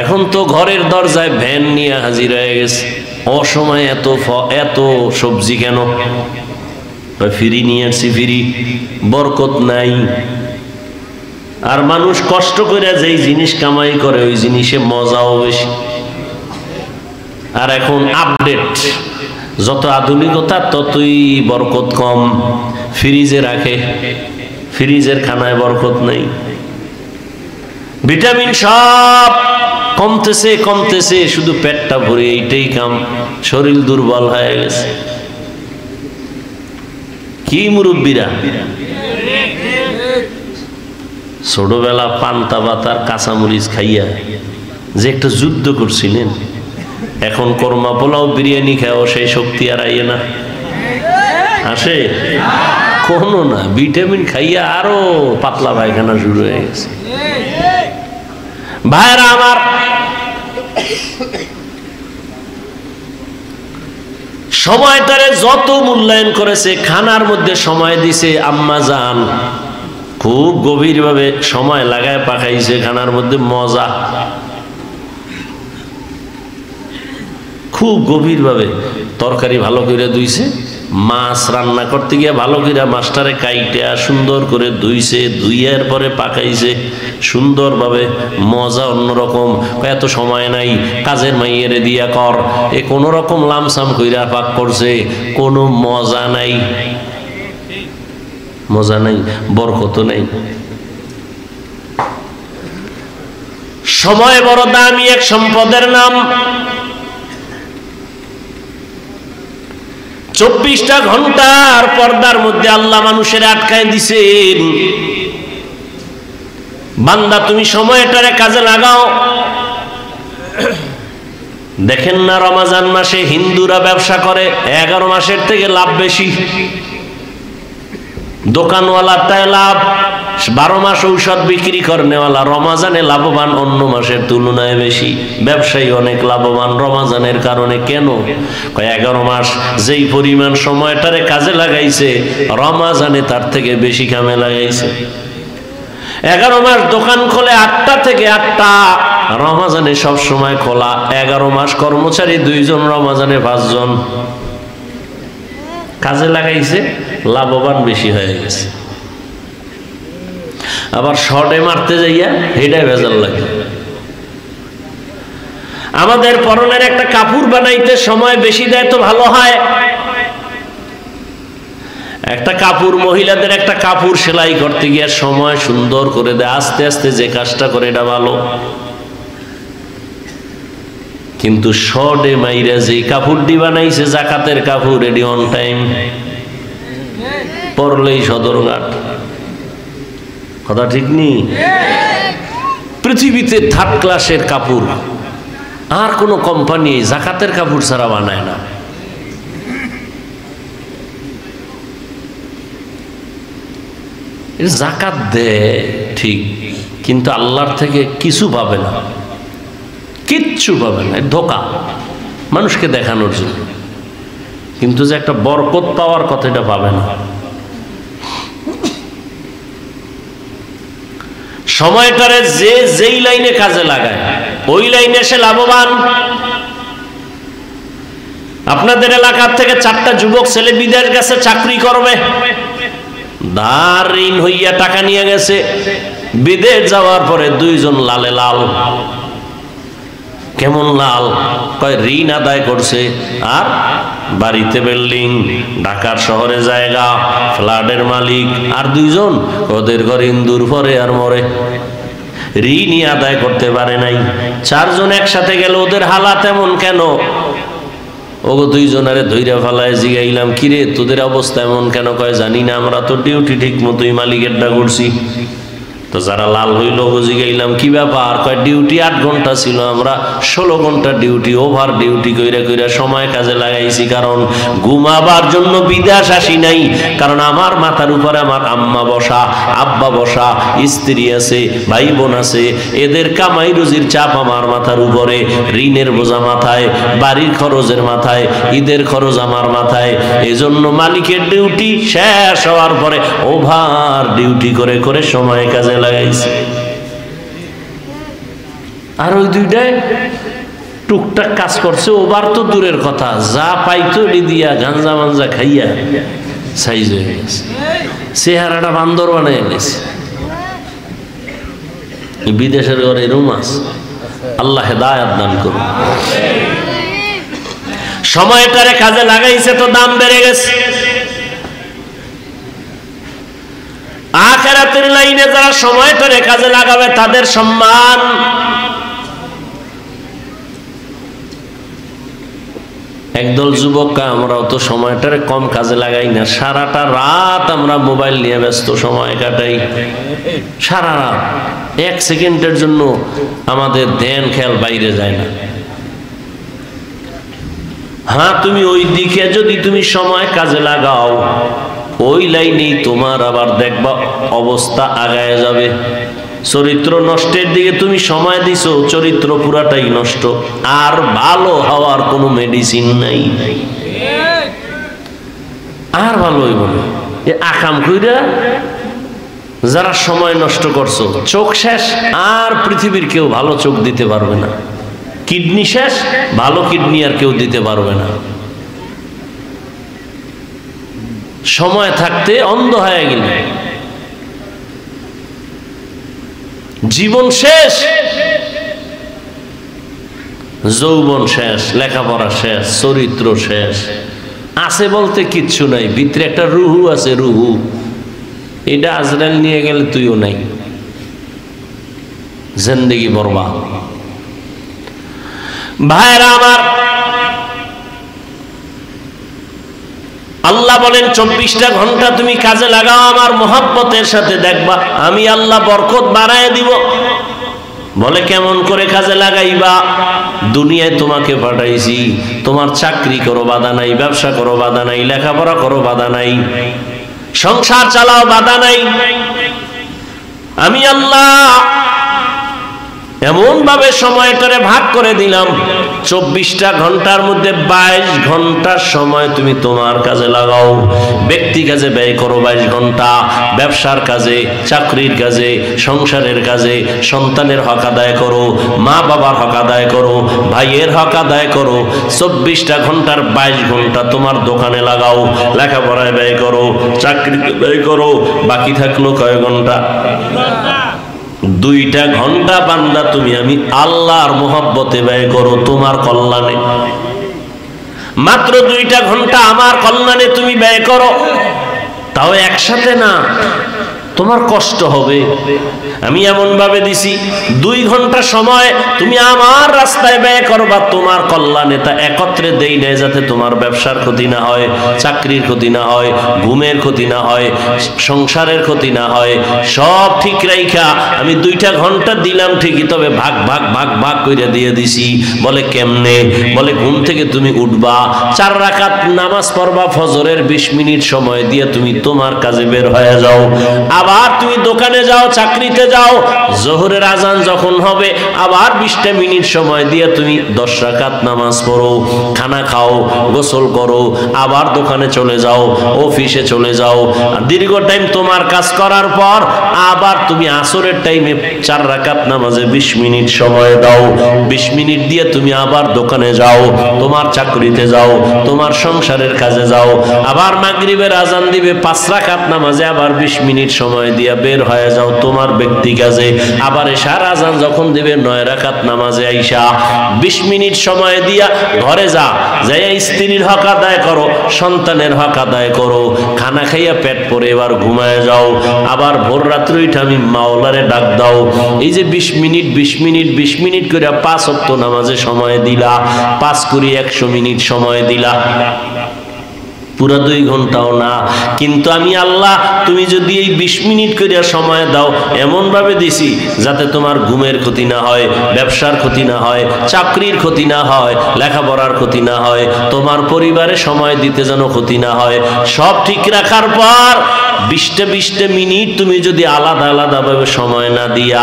এখন তো ঘরের দরজায় ভ্যান নিয়ে হাজির হয়ে গেছে। অসময়ে এত সবজি কেন? ফ্রি নিয়ে আসছি, ফ্রি, বরকত নাই। আর মানুষ কষ্ট করে যেই জিনিস কামাই করে ওই জিনিসে মজাও বেশি। আর এখন আপডেট, যত আধুনিকতা ততই বরকত কম। ফ্রিজে রাখে, ফ্রিজের খানায় বরকত নেই। ভিটামিন সব কমতেছে কমতেছে, শুধু পেটটা ভরে এইটাই কাম, শরীর দুর্বল হয়ে গেছে। কি মুরব্বীরা ছোটবেলা পান্তা ভাত কাঁচামরিচ খাইয়া যে একটা যুদ্ধ করছিলেন, এখন কর্মা পোলাও বিরিয়ানি খাও সেই শক্তি আর আইয়ে না, আসে কোনো না। ভিটামিন খাইয়া আরো পাতলা পায়খানা শুরু হয়ে গেছে। ভাইরা আমার, সময়টারে যত মূল্যায়ন করেছে, খানার মধ্যে সময় দিছে আম্মা জান, খুব গভীর ভাবে সময় লাগায় পাকাইছে খানার মধ্যে, মজা খুব গভীর ভাবে। তরকারি ভালো করে ধুইছে, মাছ রান্না করতে গিয়ে ভালো করে মাছটারে কাইটা সুন্দর করে ধুইছে, ধুইয়ার পরে পাকাইছে সুন্দরভাবে, মজা অন্যরকম। এত সময় নাই, কাজের মাইয়েরে দিয়া কর, এ কোনো রকম লামসাম কইরা পাক করছে, কোনো মজা নাই, মজা নাই, বরকত নাই। সময় বড় দামি এক সম্পদের নাম। 24টা ঘন্টার পর্দার মধ্যে আল্লাহ মানুষের আটকায় দিছেন। বান্দা তুমি সময়টারে কাজে লাগাও। দেখেন না রমজান মাসে হিন্দুরা ব্যবসা করে 11 মাসের থেকে লাভ বেশি। দোকানওয়ালাটায় লাভ, 12 মাস ঔষধ বিক্রি করনেওয়ালা রমজানে লাভবান অন্য মাসের তুলনায় বেশি। ব্যবসায়ী অনেক লাভবান রমজানের কারণে। কেন? 11 মাস যেই পরিমাণ সময়টারে কাজে লাগাইছে, রমজানে তার থেকে বেশি কামে লাগাইছে। 11 মাস দোকান খোলে 8টা থেকে 8টা, রমজানে সব সময় খোলা। 11 মাস কর্মচারী 2 জন, রমজানে 5 জন। কাজে লাগাইছে, লাভবান বেশি হয়ে গেছে। আবার শর্টে মারতে যাইয়া এটাই ভেজাল লাগে। আমাদের পরনের একটা কাপড় বানাইতে সময় বেশি দেয় তো ভালো হয়। একটা কাপড়, মহিলাদের একটা কাপড় সেলাই করতে গিয়ে সময় সুন্দর করে দেয়, আস্তে আস্তে যে কাজটা করে এটা ভালো। কিন্তু শর্টে মাইরা যে কাপড়টি বানাইছে জাকাতের কাপড়, এটি অন টাইম পরলেই সদরঘাট। কথা ঠিক নেই? পৃথিবীতে 3rd ক্লাসের কাপড় আর কোন কোম্পানি জাকাতের কাপড় ছাড়া বানায় না। জাকাত দেয় ঠিক, কিন্তু আল্লাহর থেকে কিছু পাবে না, কিচ্ছু পাবে না, ধোঁকা মানুষকে দেখানোর জন্য। কিন্তু যে একটা বরকত পাওয়ার কথা, এটা পাবে না। সময়টারে যে যেই লাইনে কাজে লাগায় ওই লাইনে সে লাভবান। আপনাদের এলাকার থেকে 4টা যুবক ছেলে বিদেশ গেছে চাকরি করবে, ধার ঋণ হইয়া টাকা নিয়ে গেছে। বিদেশ যাওয়ার পরে 2 জন লালে লাল। কেমন লাল? কয় ঋণ আদায় করছে আর বাড়িতে বিল্ডিং, ঢাকার শহরে জায়গা, ফ্ল্যাটের মালিক। আর 2 জন ওদের ঘরে ইন্দুর পরে আর মরে, ঋণই আদায় করতে পারে নাই। 4 জন একসাথে গেল, ওদের হালাত এমন কেন? ওগো 2 জনারে ধইরা ফেলায় জিগাইলাম, কিরে তোদের অবস্থা এমন কেন? কয় জানি না, আমরা তো ডিউটি ঠিক মতোই মালিকেরটা করছি। তো যারা লাল হইল বুঝি গেলাম কি ব্যাপার, কয় ডিউটি 8 ঘন্টা ছিল, আমরা 16 ঘন্টা ডিউটি ওভার ডিউটি কইরা কইরা সময় কাজে লাগাইছি। কারণ ঘুমাবার জন্য বিদেশ আসি নাই, কারণ আমার মাথার উপরে আমার আম্মা বসা, আব্বা বসা, স্ত্রী আছে, ভাই বোন আছে, এদের কামাই রুজির চাপ আমার মাথার উপরে, ঋণের বোঝা মাথায়, বাড়ির খরচের মাথায়, ঈদের খরচ আমার মাথায়। এজন্য মালিকের ডিউটি শেষ হওয়ার পরে ওভার ডিউটি করে করে সময় কাজে লাগাইছে। আর ওই দুইটায় টুকটাক কাজ করছে, ওভার তো দূরের কথা, যা পাইতো দিয়া গাঞ্জা মাঞ্জা খাইয়া সাইজ হয়ে গেছে, চেহারাটা বান্দর বানাই গেছে। বিদেশের ঘরে রুম আছে, আল্লাহ হেদায়েত দান করুন। সময়টারে কাজে লাগাইছে তো দাম বেড়ে গেছে। আখিরাতের লাইনে যারা সময়টারে কাজে লাগাবে তাদের সম্মান। একদল যুবক, আমরাও তো সময়টারে কম কাজে লাগাই না, সারাটা রাত আমরা মোবাইল নিয়ে ব্যস্ত সময় কাটাই। সারা রাত 1 সেকেন্ডের জন্য আমাদের ধ্যান খেয়াল বাইরে যায় না। হ্যাঁ, তুমি ওই দিকে যদি তুমি সময় কাজে লাগাও, ওই লাইনেই তোমার আবার দেখবা অবস্থা আগায় যাবে। চরিত্র নষ্টের দিকে তুমি সময় দিছো, চরিত্র পুরাটাই নষ্ট, আর ভালো হওয়ার কোনো মেডিসিন নাই, আর ভালো হইব না। এ আকাম কইরা যারা সময় নষ্ট করছো, চোখ শেষ, আর পৃথিবীর কেউ ভালো চোখ দিতে পারবে না। কিডনি শেষ, ভালো কিডনি আর কেউ দিতে পারবে না। সময় থাকতে অন্ধ হয়ে গেল, জীবন শেষ, যৌবন শেষ, লেখাপড়া শেষ, চরিত্র শেষ, আছে বলতে কিচ্ছু নাই। ভিতরে একটা রুহু আছে, রুহু, এটা আজরাইল নিয়ে গেলে তুইও নাই, জিন্দেগি বরবাদ। ভাইরা আমার, আল্লাহ বলেন 24টা ঘন্টা তুমি কাজে লাগাও আমার মহব্বতের সাথে, দেখবা আমি আল্লাহ বরকত বাড়ায় দিব। বলে কেমন করে কাজে লাগাইবা? দুনিয়ায় তোমাকে পাঠাইছি, তোমার চাকরি করো বাধা নাই, ব্যবসা করো বাধা নাই, লেখাপড়া করো বাধা নাই, সংসার চালাও বাধা নাই। আমি আল্লাহ এমন ভাবে সময়টারে ভাগ করে দিলাম, 24টা ঘন্টার মধ্যে 22 ঘন্টার সময় তুমি তোমার কাজে লাগাও। ব্যক্তি কাজে ব্যয় করো 22 ঘন্টা, ব্যবসার কাজে, চাকরির কাজে, সংসারের কাজে, সন্তানের হক আদায় করো, মা বাবার হক আদায় করো, ভাইয়ের হক আদায় করো। 24টা ঘন্টার 22 ঘন্টা তোমার দোকানে লাগাও, লেখাপড়ায় ব্যয় করো, চাকরিতে ব্যয় করো। বাকি থাকলো কয় ঘন্টা? 2টা ঘন্টা বান্দা তুমি আমি আল্লাহর মহব্বতে ব্যয় করো, তোমার কল্যাণে। মাত্র 2টা ঘন্টা আমার কল্যাণে তুমি ব্যয় করো, তাও একসাথে না, তোমার কষ্ট হবে। আমি এমন ভাবে দিছি 2 ঘন্টা সময় তুমি আমার রাস্তায় ব্যয় করবা তোমার কল্যাণে, তা একত্রে দেই নাই যাতে তোমার ব্যবসার ক্ষতি না হয়, চাকরির ক্ষতি না হয়, ঘুমের ক্ষতি না হয়, সংসারের ক্ষতি না হয়। সব ঠিক রাইখা আমি 2টা ঘন্টা দিলাম ঠিকই, তবে ভাগ ভাগ ভাগ ভাগ কইরা দিয়ে দিছি। বলে কেমনে? বলে ঘুম থেকে তুমি উঠবা, 4 রাকাত নামাজ পড়বা, ফজরের 20 মিনিট সময় দিয়ে তুমি তোমার কাজে বের হয়ে যাও। আবার তুমি দোকানে যাও, চাকরিতে যাও, জোহরের আজান যখন হবে আবার 20টা মিনিট সময় দিয়ে তুমি 10 রাকাত নামাজ পড়ো, খানা খাও, গোসল করো, আবার দোকানে চলে যাও, অফিসে চলে যাও। দীর্ঘ টাইম তোমার কাজ করার পর আবার তুমি আসরের টাইমে 4 রাকাত নামাজে 20 মিনিট সময় দাও। 20 মিনিট দিয়ে তুমি আবার দোকানে যাও, তোমার চাকরিতে যাও, তোমার সংসারের কাজে যাও। আবার মাগরিবের আজান দিবে, 5 রাকাত নামাজে আবার 20 মিনিট সময় দিয়া বের হয়ে যাও তোমার ব্যক্তি কাজে। আবার এশার আজান যখন দিবে 9 রাকাত নামাজে আইসা 20 মিনিট সময় দিয়া ঘরে যা, যাইয়া স্ত্রীর হক আদায় করো, সন্তানের হক আদায় করো, খানা খাইয়া পেট পরে এবার ঘুমায় যাও। আবার ভোর রাত্রে উঠে আমি মাওলারে ডাক দাও। এই যে 20 মিনিট 20 মিনিট 20 মিনিট করে 5 ওয়াক্ত নামাজে সময় দিলা, 5 করে 100 মিনিট সময় দিলা, পুরা 2 ঘন্টাও না। কিন্তু আমি আল্লাহ তুমি যদি এই 20 মিনিট করিয়া সময় দাও, এমন ভাবে দিছি যাতে তোমার ঘুমের ক্ষতি না হয়, ব্যবসার ক্ষতি না হয়, চাকরির ক্ষতি না হয়, লেখাপড়ার ক্ষতি না হয়, তোমার পরিবারে সময় দিতে যেন ক্ষতি না হয়। সব ঠিক রাখার পর 20 মিনিট তুমি যদি আলাদা আলাদা ভাবে সময় না দিয়া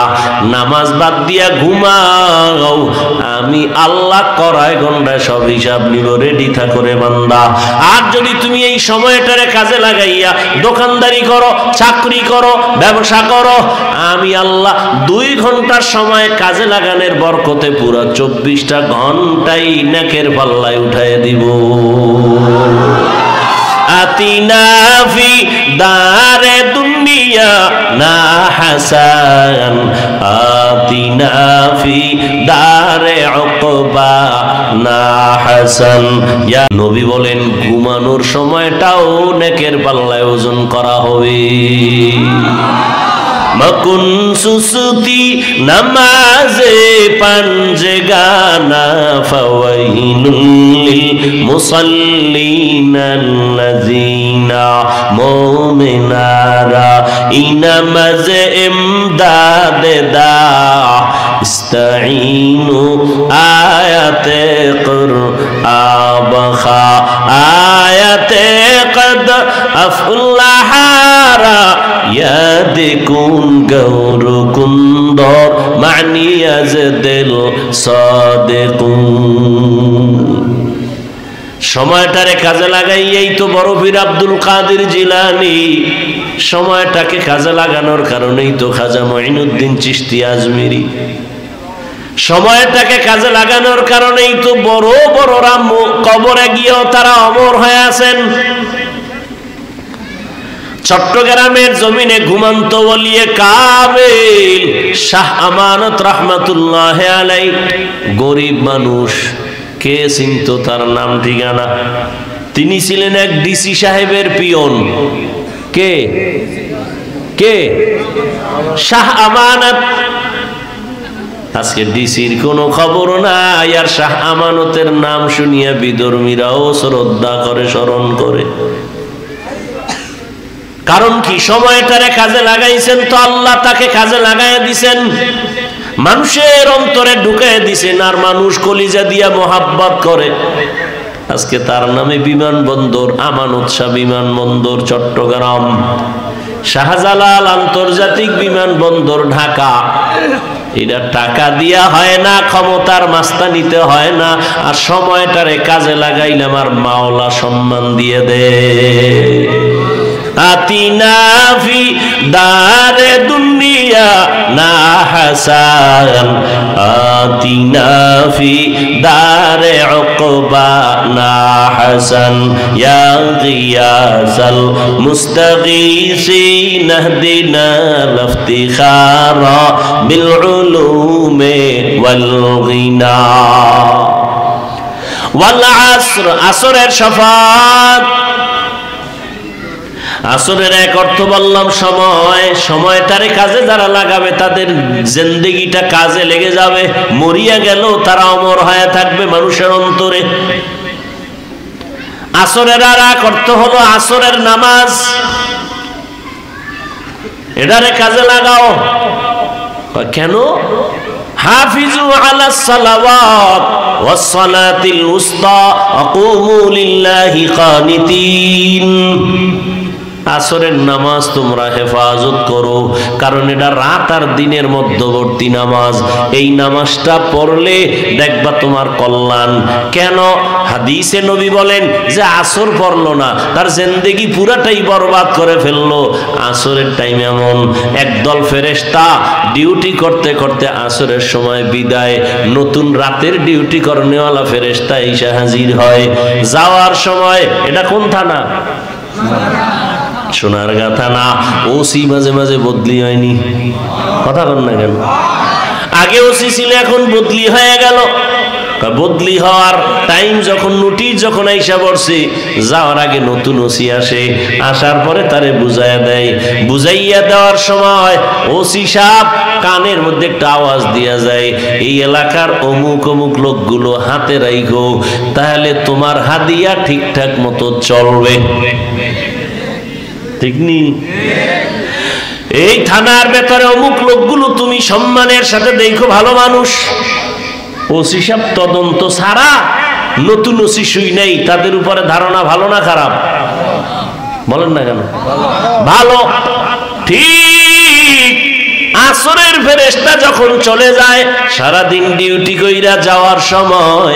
নামাজ বাদ দিয়া ঘুমাও, আমি আল্লাহ কড়ায় গন্ডায় সব হিসাব নিব, রেডি থাকো রে বান্দা। আর যদি তুমি এই সময়টারে কাজে লাগাইয়া দোকানদারি করো, চাকরি করো, ব্যবসা করো, আমি আল্লাহ 2 ঘন্টার সময় কাজে লাগানোর বরকতে পুরা 24টা ঘন্টাই নেকের পাল্লায় উঠায় দিব। আতিনা ফি দারে দুনিয়া না হাসান, আতিনা ফি দারে উকবা না হাসান। ইয়া নবী বলেন ঘুমানোর সময়টাও নেকের পাল্লায় ওজন করা হবে। মকুন সুসুতি নামাজে পাঞ্জেগানা ফাওয়াইলুল লিল মুসাল্লিনাল্লাযিনা মুমিনারা ইনামাজে ইমদাদে দা ইস্তাঈনু আয়াতে কুরআবখা আয়াতে কদ আফলাহারা ইয়াদিকুন গৌরকুন্দর মানিয়াজদিল সাদিকুন। সময়টারে কাজে লাগাইয়াই তো বড় পীর আব্দুল কাদের জিলানী, সময়টাকে কাজে লাগানোর কারণেই তো খাজা মঈনুদ্দিন চিশতি আজমিরি, সময়টাকে কাজে লাগানোর কারণেই তো বড় বড়রা কবরে গিয়েও তারা অমর হয়ে আছেন। চট্টগ্রামের জমিনে ঘুমন্ত ওলিয়ে কামিল শাহ আমানত রহমাতুল্লাহ আলাই, গরিব মানুষ, কে চিনত তার নাম ঠিকানা? তিনি ছিলেন এক ডিসি সাহেবের পিয়ন। কে কে? শাহ আমানত। আজকে ডিসির কোনো খবর নাই, আর শাহ আমানতের নাম শুনিয়া বিধর্মীরাও শ্রদ্ধা করে, স্মরণ করে। কারণ কি? সময়টারে কাজে লাগাইছেন তো আল্লাহ তাকে কাজে লাগাইয়া দিছেন, মানুষের অন্তরে ঢুকাইয়া দিছেন, আর মানুষ কলিজা দিয়া মোহাব্বত করে। আজকে তার নামে বিমানবন্দর, আমানত শাহ বিমানবন্দর চট্টগ্রাম, শাহজালাল আন্তর্জাতিক বিমানবন্দর ঢাকা। এটা টাকা দিয়া হয় না, ক্ষমতার মাস্তানিতে হয় না, আর সময়টারে কাজে লাগাইলাম আর মাওলা সম্মান দিয়ে দে। আতিনা ফি দারে দুনিয়া না হাসান, আতিনা ফি দারে উকবা না হাসান, ইয়া গিয়াসাল মুস্তাগীসিন ইহদিনা লিফতিখারা বিল উলুমি ওয়াল গিনা। ওয়াল আসর, আসরের শাফাত। আসরের এক অর্থ বললাম সময়, সময়টারে কাজে যারা লাগাবে তাদের জিন্দেগিটা কাজে লেগে যাবে, মরিয়া গেল তারা অমর হয়ে থাকবে মানুষের অন্তরে। আসরের আর এক অর্থ হলো আসরের নামাজ, এটারে কাজে লাগাও। কেন? হাফিজু আলাস সালাওয়াত ওয়াস সালাতিল উসতা ওয়া কুমু লিল্লাহি কানিতিন। আসরের নামাজ তোমরা হেফাজত করো, কারণ এটা রাত আর দিনের মধ্যবর্তী নামাজ। এই নামাজটা পড়লে দেখবা তোমার কল্যাণ। কেন? হাদিসে নবী বলেন যে আসর পড়লো না তার জিন্দেগি পুরাটাই বরবাদ করে ফেললো। আসরের টাইম এমন একদল ফেরেশতা ডিউটি করতে করতে আসরের সময় বিদায়, নতুন রাতের ডিউটি করনেওয়ালা ফেরেশতা এসে হাজির হয়। যাওয়ার সময়, এটা কোন থানা? সোনারগাঁ থানা। ওসি মাঝে মাঝে বদলি হয়নি, কথা বল না কেন? আগে ওসি ছিল, এখন বদলি হয়ে গেল। বদলি হওয়ার টাইম যখন নোটিশ যখন আইসা পড়ছে, যাওয়ার আগে নতুন ওসি আসে, আসার পরে তারে বুঝাইয়া দেয়। বুঝাইয়া দেওয়ার সময় ওসি সাহেব কানের মধ্যে একটা আওয়াজ দিয়া যায়, এই এলাকার অমুক অমুক লোকগুলো হাতে রাইখো, তাহলে তোমার হাদিয়া ঠিকঠাক মতো চলবে। ঠিক নি? এই থানার ভেতরে অমুক লোকগুলো তুমি সম্মানের সাথে দেখো, ভালো মানুষ। ওসি সাহেব তদন্ত ছাড়া নতুন ওসি শুই নেই, তাদের উপরে ধারণা ভালো না খারাপ? বলেন না কেন? ভালো। ঠিক আসরের ফেরেশতা যখন চলে যায়, সারাদিন ডিউটি কইরা যাওয়ার সময়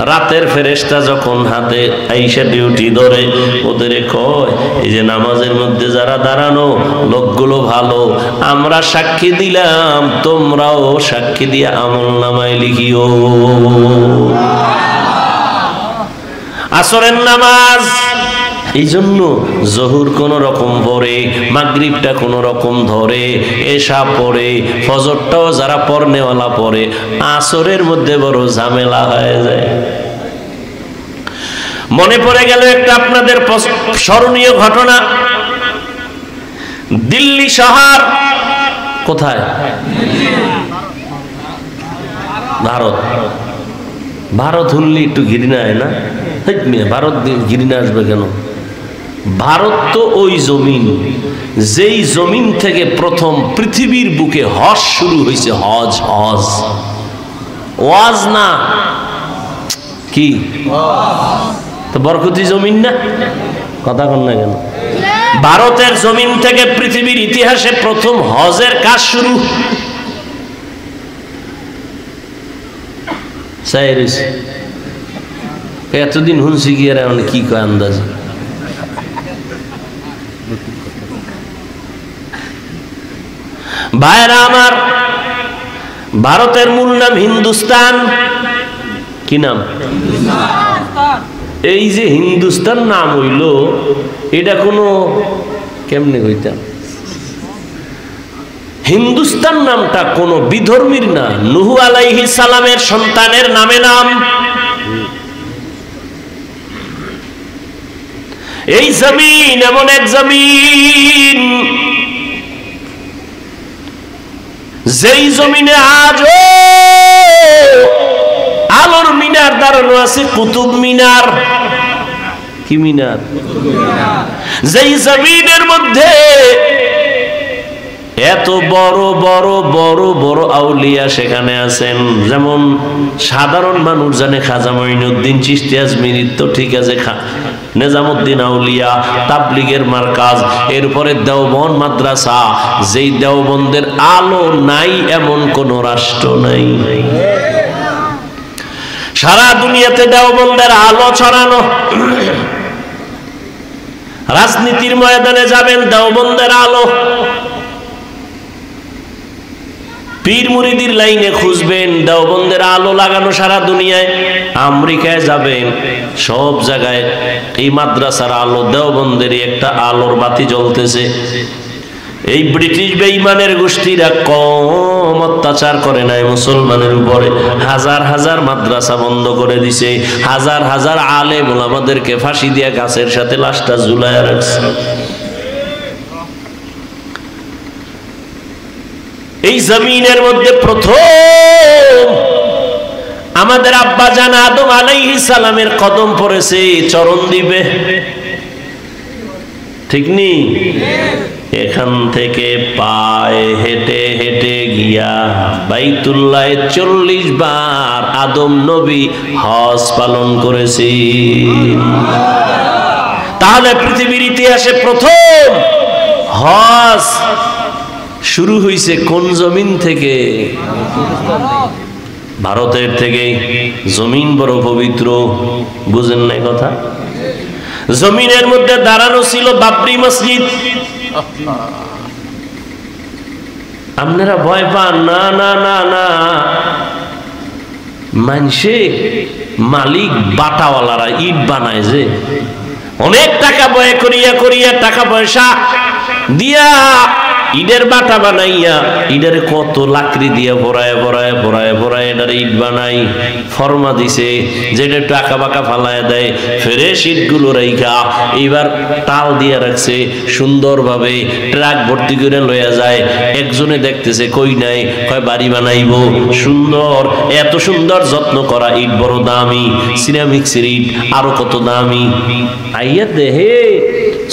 রাতের ফেরেশতা যখন হাতে আইসা ডিউটি ধরে, ওদের কয়, এই যে নামাজের মধ্যে যারা দাঁড়ানো লোকগুলো ভালো, আমরা সাক্ষী দিলাম, তোমরাও সাক্ষী দিয়ে আমলনামায় লিখিও। আসরের নামাজ এই জন্য জহুর কোন রকম পড়ে, মাগরিবটা কোন রকম ধরে, এশা পড়ে, ফজরটাও যারা পড়নেওয়ালা পড়ে, আসরের মধ্যে বড় ঝামেলা হয়ে যায়। মনে পড়ে গেল একটা আপনাদের স্মরণীয় ঘটনা। দিল্লি শহর কোথায়? ভারত। ভারত হুনলি একটু ঘৃণা হয় না? ভারত ঘৃণা আসবে কেন? ভারত তো ওই জমিন, যেই জমিন থেকে প্রথম পৃথিবীর বুকে হজ শুরু হয়েছে। হজ, হজ, ওয়াজ না কি? তো বরকতি জমিন না? কথা কন না কেন? ভারতের জমিন থেকে পৃথিবীর ইতিহাসে প্রথম হজের কাজ শুরু। এতদিন হুনছি গিয়ে কি কয় আন্দাজ? ভাইরা আমার, ভারতের মূল নাম হিন্দুস্তান। কি নাম? এই যে হিন্দুস্তান নাম হইল, এটা কোনো কেমনে হইতাম? হিন্দুস্তান নামটা কোন বিধর্মীর না, নূহ আলাইহিস সালামের সন্তানের নামে নাম। এই জমিন এমন এক জমিন, যেই জমিনে আজও আলোর মিনার দাঁড়ানো আছে, কুতুব মিনার। কি মিনার? যেই জমিনের মধ্যে এত বড় বড় বড় বড় আউলিয়া সেখানে আছেন। যেমন সাধারণ মানুষ জানে খাজা মঈনুদ্দিন চিশতি আজমিরি, তো ঠিক আছে, নিজামুদ্দিন আউলিয়া, তাবলিগের মার্কাজ, এরপরে দেওবন্দ মাদ্রাসা। যেই দেওবন্দের আলো নাই এমন কোন রাষ্ট্র নাই। সারা দুনিয়াতে দেওবন্দের আলো ছড়ানো। রাজনীতির ময়দানে যাবেন, দেওবন্দের আলো। পীর মুরিদির লাইনে খুঁজবেন, দেওবন্দের আলো লাগানো সারা দুনিয়ায়। আমেরিকায় যাবেন, সব জায়গায় এই মাদ্রাসার আলো, দেওবন্দেরই একটা আলোর বাতি জ্বলতেছে। এই ব্রিটিশ বেঈমানের গোষ্ঠীরা কম অত্যাচার করে নাই মুসলমানের উপরে। হাজার হাজার মাদ্রাসা বন্ধ করে দিছে, হাজার হাজার আলেম ওলামাদেরকে ফাঁসি দিয়ে গাছের সাথে লাশটা ঝুলায় রাখছে। এই জমিনের মধ্যে প্রথম আমাদের আব্বা জান আদম আলাইহিস সালামের কদম পড়েছে চরণ দ্বীপে। ঠিক নি? এখান থেকে পায়ে হেঁটে হেঁটে গিয়া বাইতুল্লাহে 40 বার আদম নবী হজ পালন করেছি। তাহলে পৃথিবীর ইতিহাসে প্রথম হজ শুরু হয়েছে কোন জমিন থেকে? ভারতের থেকে। জমিন বড় পবিত্র, বুঝেন না কথা? জমিনের মধ্যে দাঁড়ানো ছিল বাবরি মসজিদ। আপনারা ভয় পান না? না না না, মানুষে মালিক বাটাওয়ালারা ইট বানায়, যে অনেক টাকা ব্যয় করিয়া করিয়া টাকা পয়সা দিয়া ইটের বাটা বানাইয়া ইটের কত লাকড়ি দিয়ে ভরায় ভরায় ভরায় ভরায় এটার ইট বানাই, ফর্মা দিছে যেটা একটু আঁকা বাঁকা ফালায় দেয়, ফ্রেশ ইটগুলো রাইখা এইবার টাল দিয়ে রাখছে সুন্দরভাবে, ট্রাক ভর্তি করে লইয়া যায়। একজনে দেখতেছে কই নাই, কয় বাড়ি বানাইব সুন্দর, এত সুন্দর যত্ন করা ইট বড় দামি, সিরামিক্সের ইট আরো কত দামি। আইয়া দেহে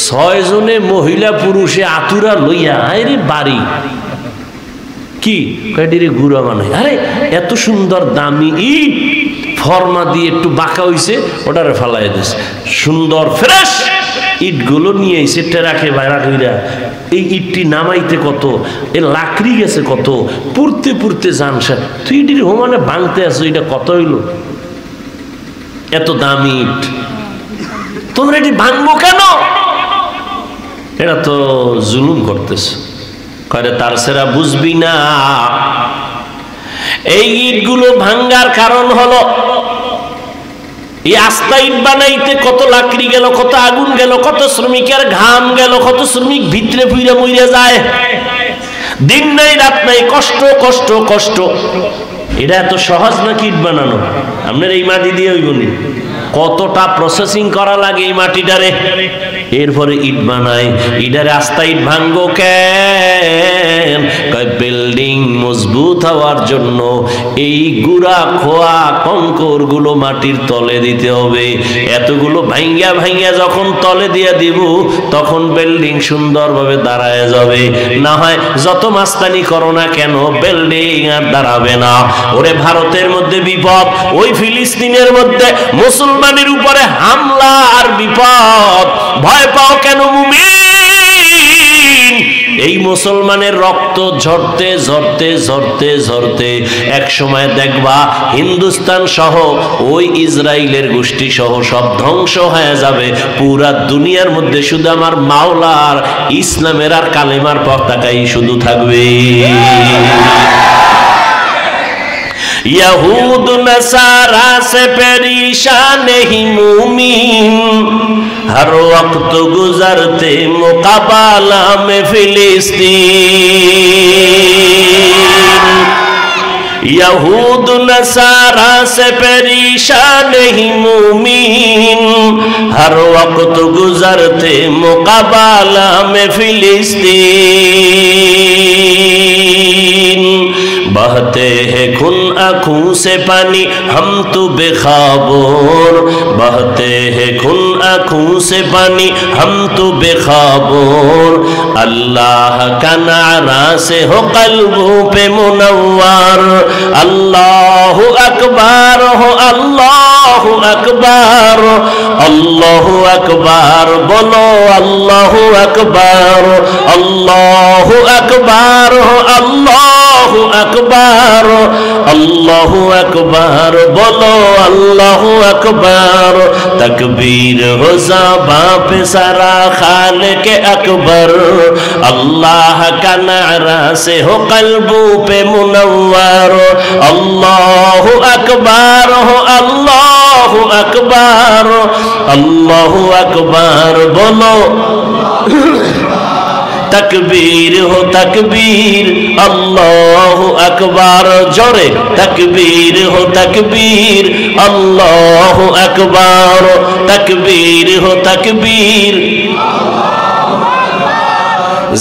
6 জনে মহিলা পুরুষে আতুরা লইয়া আরে বাড়ি কি কয়টিরে গুড়া বানাই। আরে এত সুন্দর দামি ইট ফর্মা দিয়ে একটু বাঁকা হইছে, ওটারে ফালাই দিছে, সুন্দর ফ্রেশ ইটগুলো নিয়ে এসে টেরাকে বাইরা কইরা এই ইটটি নামাইতে কত, এ লাকড়ি গেছে কত, পুড়তে পুড়তে জানসা, তুই ইটির হোমানে ভাঙতে আছো, এটা কত হইলো, এত দামি ইট, তোমরা এটি ভাঙবো কেন? এটা তো জুলুম করতেছে। কয়ে তার সেরা বুঝবি না, এই ইটগুলো ভাঙ্গার কারণ হলো এই আস্তা ইট বানাইতে কত লাকড়ি গেল, কত আগুন গেল, কত শ্রমিকের ঘাম গেল, কত শ্রমিক ভিতরে ফুইরা মইরা যায়, দিন নাই রাত নাই, কষ্ট কষ্ট কষ্ট। এটা এত সহজ নাকি ইট বানানো? আপনার এই মাটি দিয়ে হইবনি, কতটা প্রসেসিং করা লাগে এই মাটিটারে, এরপরে ইট বানায়। ইটারে আস্তা ইট ভাঙ্গো কেন? কয় বিল্ডিং মজবুত হওয়ার জন্য এই গুড়া খোয়া কঙ্কর গুলো মাটির তলে দিতে হবে। এতগুলো ভাঙ্গা ভাঙ্গা যখন তলে দিয়ে দিব তখন বিল্ডিং সুন্দরভাবে দাঁড়ায় যাবে, না হয় যত মাস্তানি করো না কেন বিল্ডিং আর দাঁড়াবে না। ওরে ভারতের মধ্যে বিপদ, ওই ফিলিস্তিনের মধ্যে মুসলমানের উপরে হামলা আর বিপদ, ভয় পাও কেন মুমিন? এই মুসলমানের রক্ত ঝরতে ঝরতে ঝরতে ঝরতে এক সময় দেখবা হিন্দুস্তান সহ ওই ইসরায়েলের গোষ্ঠী সহ সব ধ্বংস হয়ে যাবে। পুরা দুনিয়ার মধ্যে শুধু আমার মাওলার ইসলামের আর কালেমার পতাকাই শুধু থাকবে। यहूद नसारा से परेशान नहीं मुमीन, हर वक्त गुजरते मुकाबला में फिलिस्तीन। यहूद नसारा से परेशान नहीं मुमीन, हर वक्त गुजरते मुकाबला में फिलिस्तीन। बहते हैं खून आँखों से पानी हम तो बेखबर, बहते हैं खून आँखों से पानी हम तो बेखबर। अल्लाह का नारा से हो कल्बों पे मुनव्वर, अल्लाह अकबर हो अल्लाह अकबर, अल्लाह अकबर बोलो अल्लाह अकबर, अल्लाह अकबर हो अल्लाह अकबर, अल्लाह अकबर बोलो अल्लाह अकबर। तकबीर हो ज़बां पे सारा खालिक अकबर, अल्लाह का नारा से हो कल्बों पे मुनव्वर। अल्लाह अकबर हो अल्लाह अकबर, अल्लाह अकबर बोलो। तकबीर हो तकबीर अल्लाह अकबर, जोरे तकबीर हो तकबीर अल्लाह अकबर, तकबीर हो तकबीर।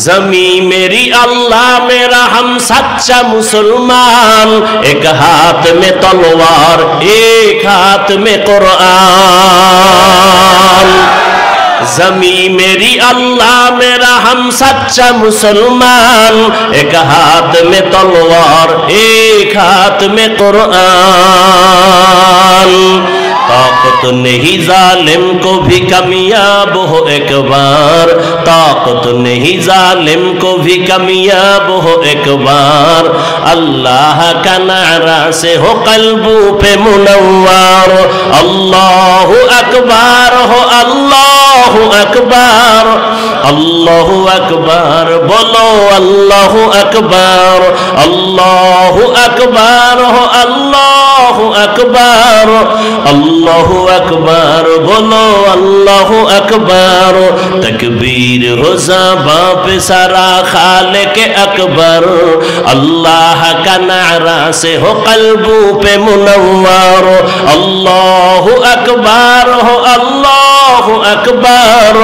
ज़मी मेरी अल्लाह मेरा हम सच्चा मुसलमान, एक हाथ में तलवार एक हाथ में कुरान। ज़मी मेरी अल्लाह मेरा हम सच्चा मुसलमान, एक हाथ में तलवार एक हाथ में कुरान। ताकत नहीं जालिम को भी कामयाब हो एक बार, ताकत नहीं जालिम को भी कामयाब हो एक बार। अल्लाह का नारा से हो कल्बों पे मुनव्वर, अल्लाह अकबर हो अल्लाह अकबर, अल्लाह अकबर बोलो अल्लाह अकबर, अल्लाह अकबर हो अल्लाह अल्लाहु अकबर अल्लाहु अकबर बोलो अल्लाहु अकबर तकबीर हो ज़बां पे सारा खालिक अकबर अल्लाह का नारा से हो कल्बों पे मुनव्वर अल्लाहु अकबर हो अल्लाहु अकबर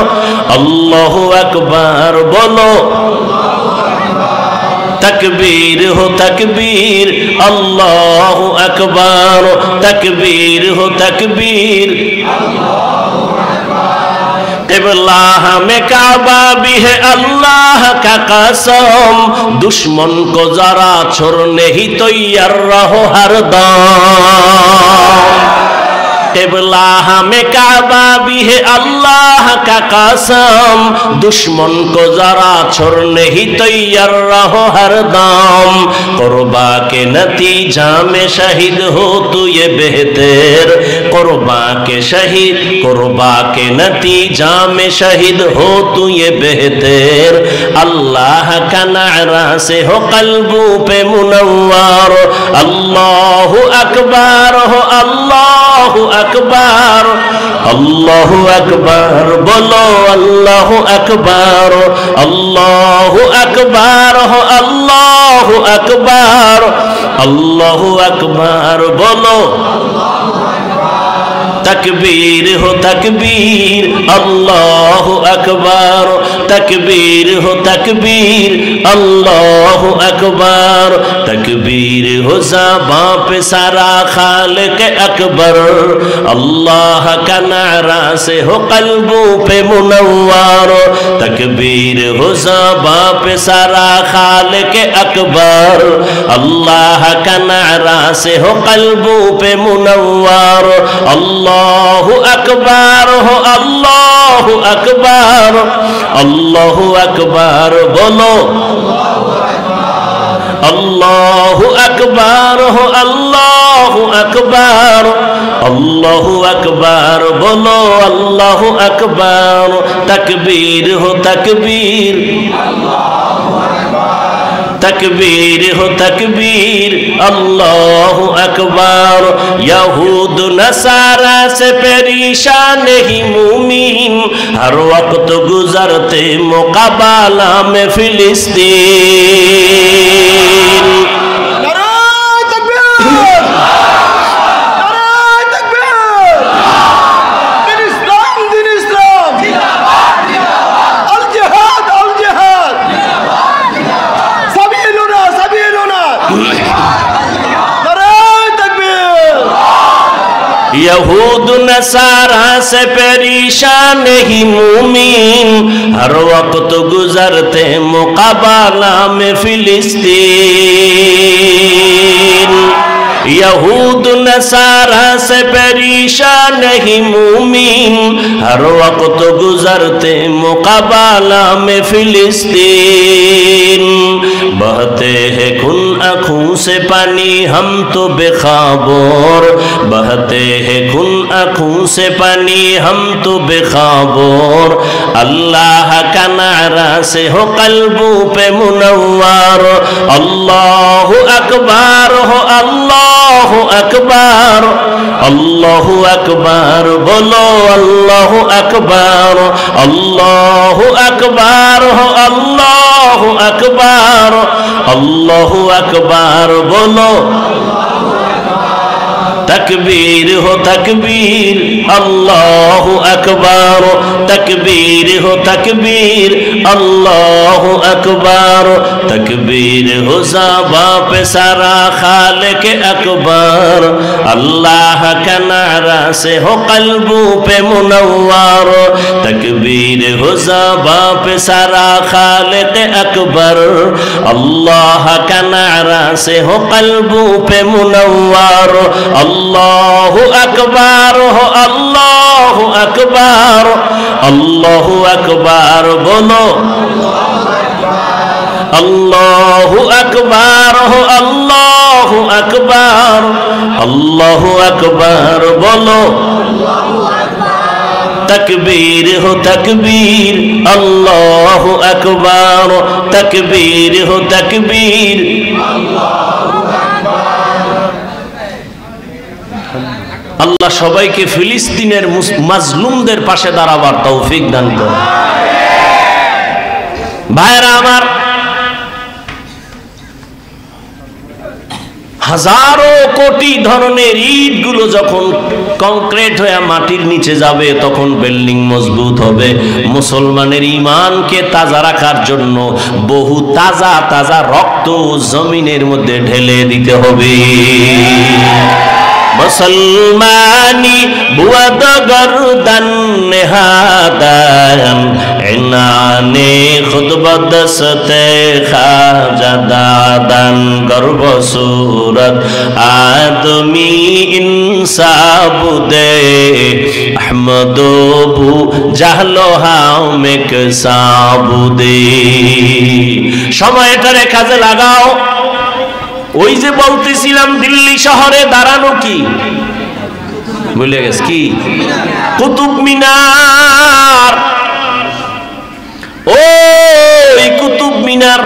अल्लाहु अकबर बोलो तकबीर हो तकबीर अल्लाहु अकबर तकबीर हो तकबीर क़िबला में काबा भी है अल्लाह का कसम दुश्मन को जरा छोड़ने ही तैयार रहो हरदम क़िबला में काबा भी है अल्लाह का कसम दुश्मन को जरा छोड़ने ही तैयार रहो हरदम कुर्बा के नतीजा में शहीद हो तू ये बेहतर कुर्बा के नतीजा में शहीद हो तू ये बेहतर अल्लाह का नारा से हो कल्बों पे मुनव्वर अल्लाहु अकबर हो अल्लाहु अकबर अल्लाहु अकबर बोलो अल्लाहु अकबर अल्लाहु अकबर हो अल्लाहु अकबर अल्लाहु अकबर बोलो तकबीर हो तकबीर अल्लाहु अकबर तकबीर हो तकबीर अल्लाहु अकबर तकबीर हो ज़बां पे सारा खालिक अकबर अल्लाह का नारा से हो कल्बों पे मुनव्वर तकबीर हो ज़बां पे सारा खालिक अकबर अल्लाह का नारा से हो कल्बों पे मुनव्वर अल्लाहु अकबर हो अल्लाहु अकबर अल्लाहु अकबर बोलो अल्लाहु अकबर हो अल्लाहु अकबर अल्लाहु अकबर बोलो अल्लाहु अकबर तकबीर हो तकबीर तकबीर हो तकबीर अल्लाहु अकबर यहूद नसारा से परेशान ही मुमीन हर वक्त गुजरते मुकाबला में फिलिस्तीन यहूद नसारा से परेशान ही मुमीन हर वक्त गुजरते मुकाबला में फिलिस्तीन यहूद नसारा से परेशान ही मुमीन हर वक्त गुजरते मुकाबला में फिलिस्तीन बहते हैं खून आँखों से पानी हम तो बेखाबोर बहते हैं खून आँखों से पानी हम तो बेखाबोर अल्लाह का नारा से हो कल्बों पे मुनव्वर अल्लाहु अकबर हो अल्लाहु अकबर अल्लाहु अकबर बोलो अल्लाहु अकबर अल्लाहु अकबर हो अल्लाहु अकबर अल्लाहु अकबर बोलो तकबीर हो तकबीर अल्लाहु अकबर तकबीर हो तकबीर अल्लाहु अकबर तकबीर हो ज़बां पे सारा खालिक अकबर अल्लाह का नारा से हो कल्बों पे मुनव्वर तकबीर हो ज़बां पे सारा खालिक अकबर अल्लाह का नारा से हो कल्बों पे मुनव्वर अल्लाहु अकबर हो अल्लाहु अकबर अल्लाहु अकबर बोलो अल्लाहु अकबर हो अल्लाहु अकबर अल्लाहु अकबर बोलो तकबीर हो तकबीर अल्लाहु अकबर तकबीर हो तकबीर আল্লাহ সবাইকে ফিলিস্তিনের মাজলুমদের পাশে দাঁড়াবার তৌফিক দান করুন। ভাইরা আমার, হাজারো কোটি ধরনের ইটগুলো যখন কংক্রিট হয়ে মাটির নিচে যাবে তখন বিল্ডিং মজবুত হবে। মুসলমানের ঈমানকে তাজা রাখার জন্য বহু তাজা তাজা রক্ত জমিনের মধ্যে ঢেলে দিতে হবে। মুসলমানি বুয়াদ গরদান নেহাদান এনানে খুতবত সতে খাজাদাদান গর্ব সুরত আদমি ইনসাবুদে আহমদবু জাহলো হামেক সাবুদে। সময়টারে কাজে লাগাও। ওই যে বলতেছিলাম দিল্লি শহরে দাঁড়ানো কি ভুলে গেছে, কি কুতুব মিনার। ওই কুতুব মিনার,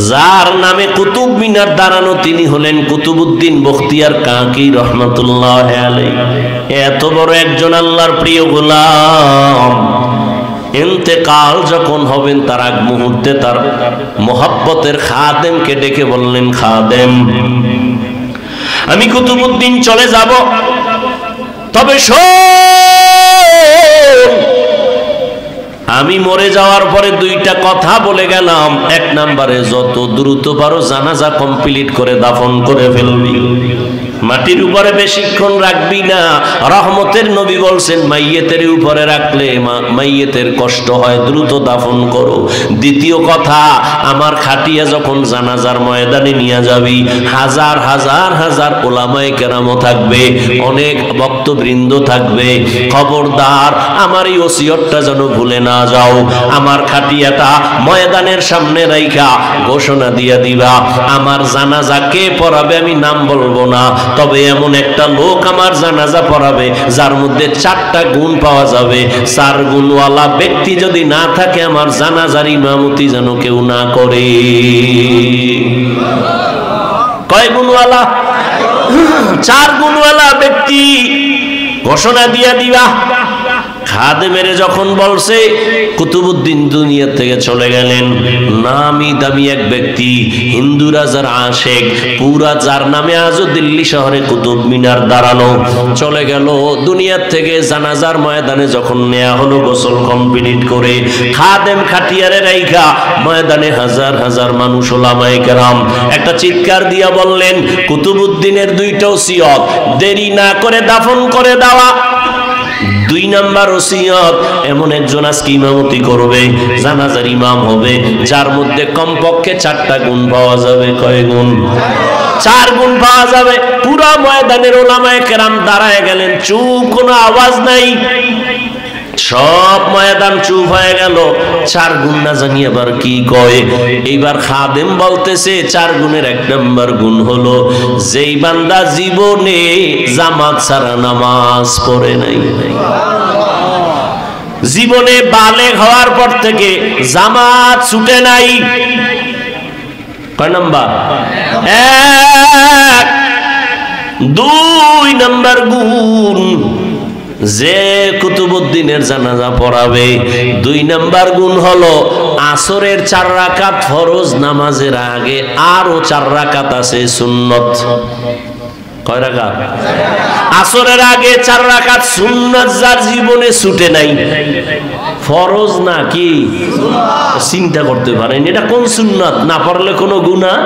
যার নামে কুতুব মিনার দাঁড়ানো তিনি হলেন কুতুবউদ্দিন বখতিয়ার কাকি রহমাতুল্লাহ আলাইহি। এত বড় একজন আল্লাহর প্রিয় গোলাম ইন্তেকাল যখন হবেন তার আগ মুহূর্তে তার মোহাব্বতের খাদেমকে ডেকে বললেন, খাদেম আমি কুতুবউদ্দিন চলে যাব, তবে শোন আমি মরে যাওয়ার পরে দুইটা কথা বলে গেলাম। এক নম্বরে যত দ্রুত পারো জানাজা কমপ্লিট করে দাফন করে ফেলবি, মাটির উপরে বেশিক্ষণ রাখবি না। রহমতের নবী বলছেন মাইয়েতের উপরে রাখলে মাইয়েতের কষ্ট হয়, দ্রুত দাফন করো। দ্বিতীয় কথা, আমার খাটিয়া যখন জানাজার ময়দানে নিয়ে যাবি হাজার হাজার হাজার ওলামায়ে কেরামও থাকবে, অনেক ভক্তবৃন্দ থাকবে, খবরদার আমার এই ওসিয়তটা যেন ভুলে না যাও। আমার খাটিয়াটা ময়দানের সামনে রাইখা ঘোষণা দিয়া দিবা, আমার জানাজা কে পড়াবে আমি নাম বলবো না, তবে এমন একটা লোক আমার জানাজা পড়াবে যার মধ্যে 4টা গুণ পাওয়া যাবে। 4 গুণওয়ালা ব্যক্তি যদি না থাকে আমার জানাজার ইমামতি যেন কেউ না করে। কয় গুণওয়ালা? 4 গুণওয়ালা ব্যক্তি ঘোষণা দিয়া দিবা। খাদেমের যখন বলছে কুতুবউদ্দিন দুনিয়া থেকে চলে গেলেন, নামি দামি এক ব্যক্তি, হিন্দু রাজার আশেক, পুরা যার নামে আজও দিল্লি শহরে কুতুব মিনার দাঁড়ানো, চলে গেল দুনিয়া থেকে। জানাজার ময়দানে যখন নেওয়া হলো গোসল কমপ্লিট করে, খাদেম খাটিয়ারে রাইখা ময়দানে হাজার হাজার মানুষ ওলামায়ে কেরাম একটা চিৎকার দিয়া বললেন, কুতুবউদ্দিনের 2টা ওসিয়ত দেরি না করে দাফন করে দেওয়া। 2 নাম্বার ওসিয়ত, এমন একজন আজকে ইমামতি করবে, জানাজার ইমাম হবে, যার মধ্যে কমপক্ষে 4টা গুণ পাওয়া যাবে। কয় গুণ? 4 গুণ পাওয়া যাবে। পুরা ময়দানের ওলামায়ে কেরাম দাঁড়ায় গেলেন, চুপ, কোনো আওয়াজ নাই, সব ময়দান চুপ হয়ে গেল। 4 গুণ না জানি আবার কি কয়। এইবার খাদেম বলতেছে 4 গুণের 1 নাম্বার গুণ হলো যেই বান্দা জীবনে জামাত ছাড়া নামাজ পড়ে নাই, জীবনে বালেগ হওয়ার পর থেকে জামাত ছুটে নাই। কয় নাম্বার? 1। 2 নাম্বার গুণ, যে কুতুবউদ্দিনের জানাজা পড়াবে 2 নাম্বার গুণ হলো আসরের 4 রাকাত ফরজ নামাজের আগে আরো 4 রাকাত আছে সুন্নত। কয় রাকাত? আসরের আগে 4 রাকাত সুন্নাত, যার জীবনে ছুটে নাই, ফরজ না কি চিন্তা করতে পারেন এটা কোন সুন্নাত, না পড়লে কোনো গুনাহ,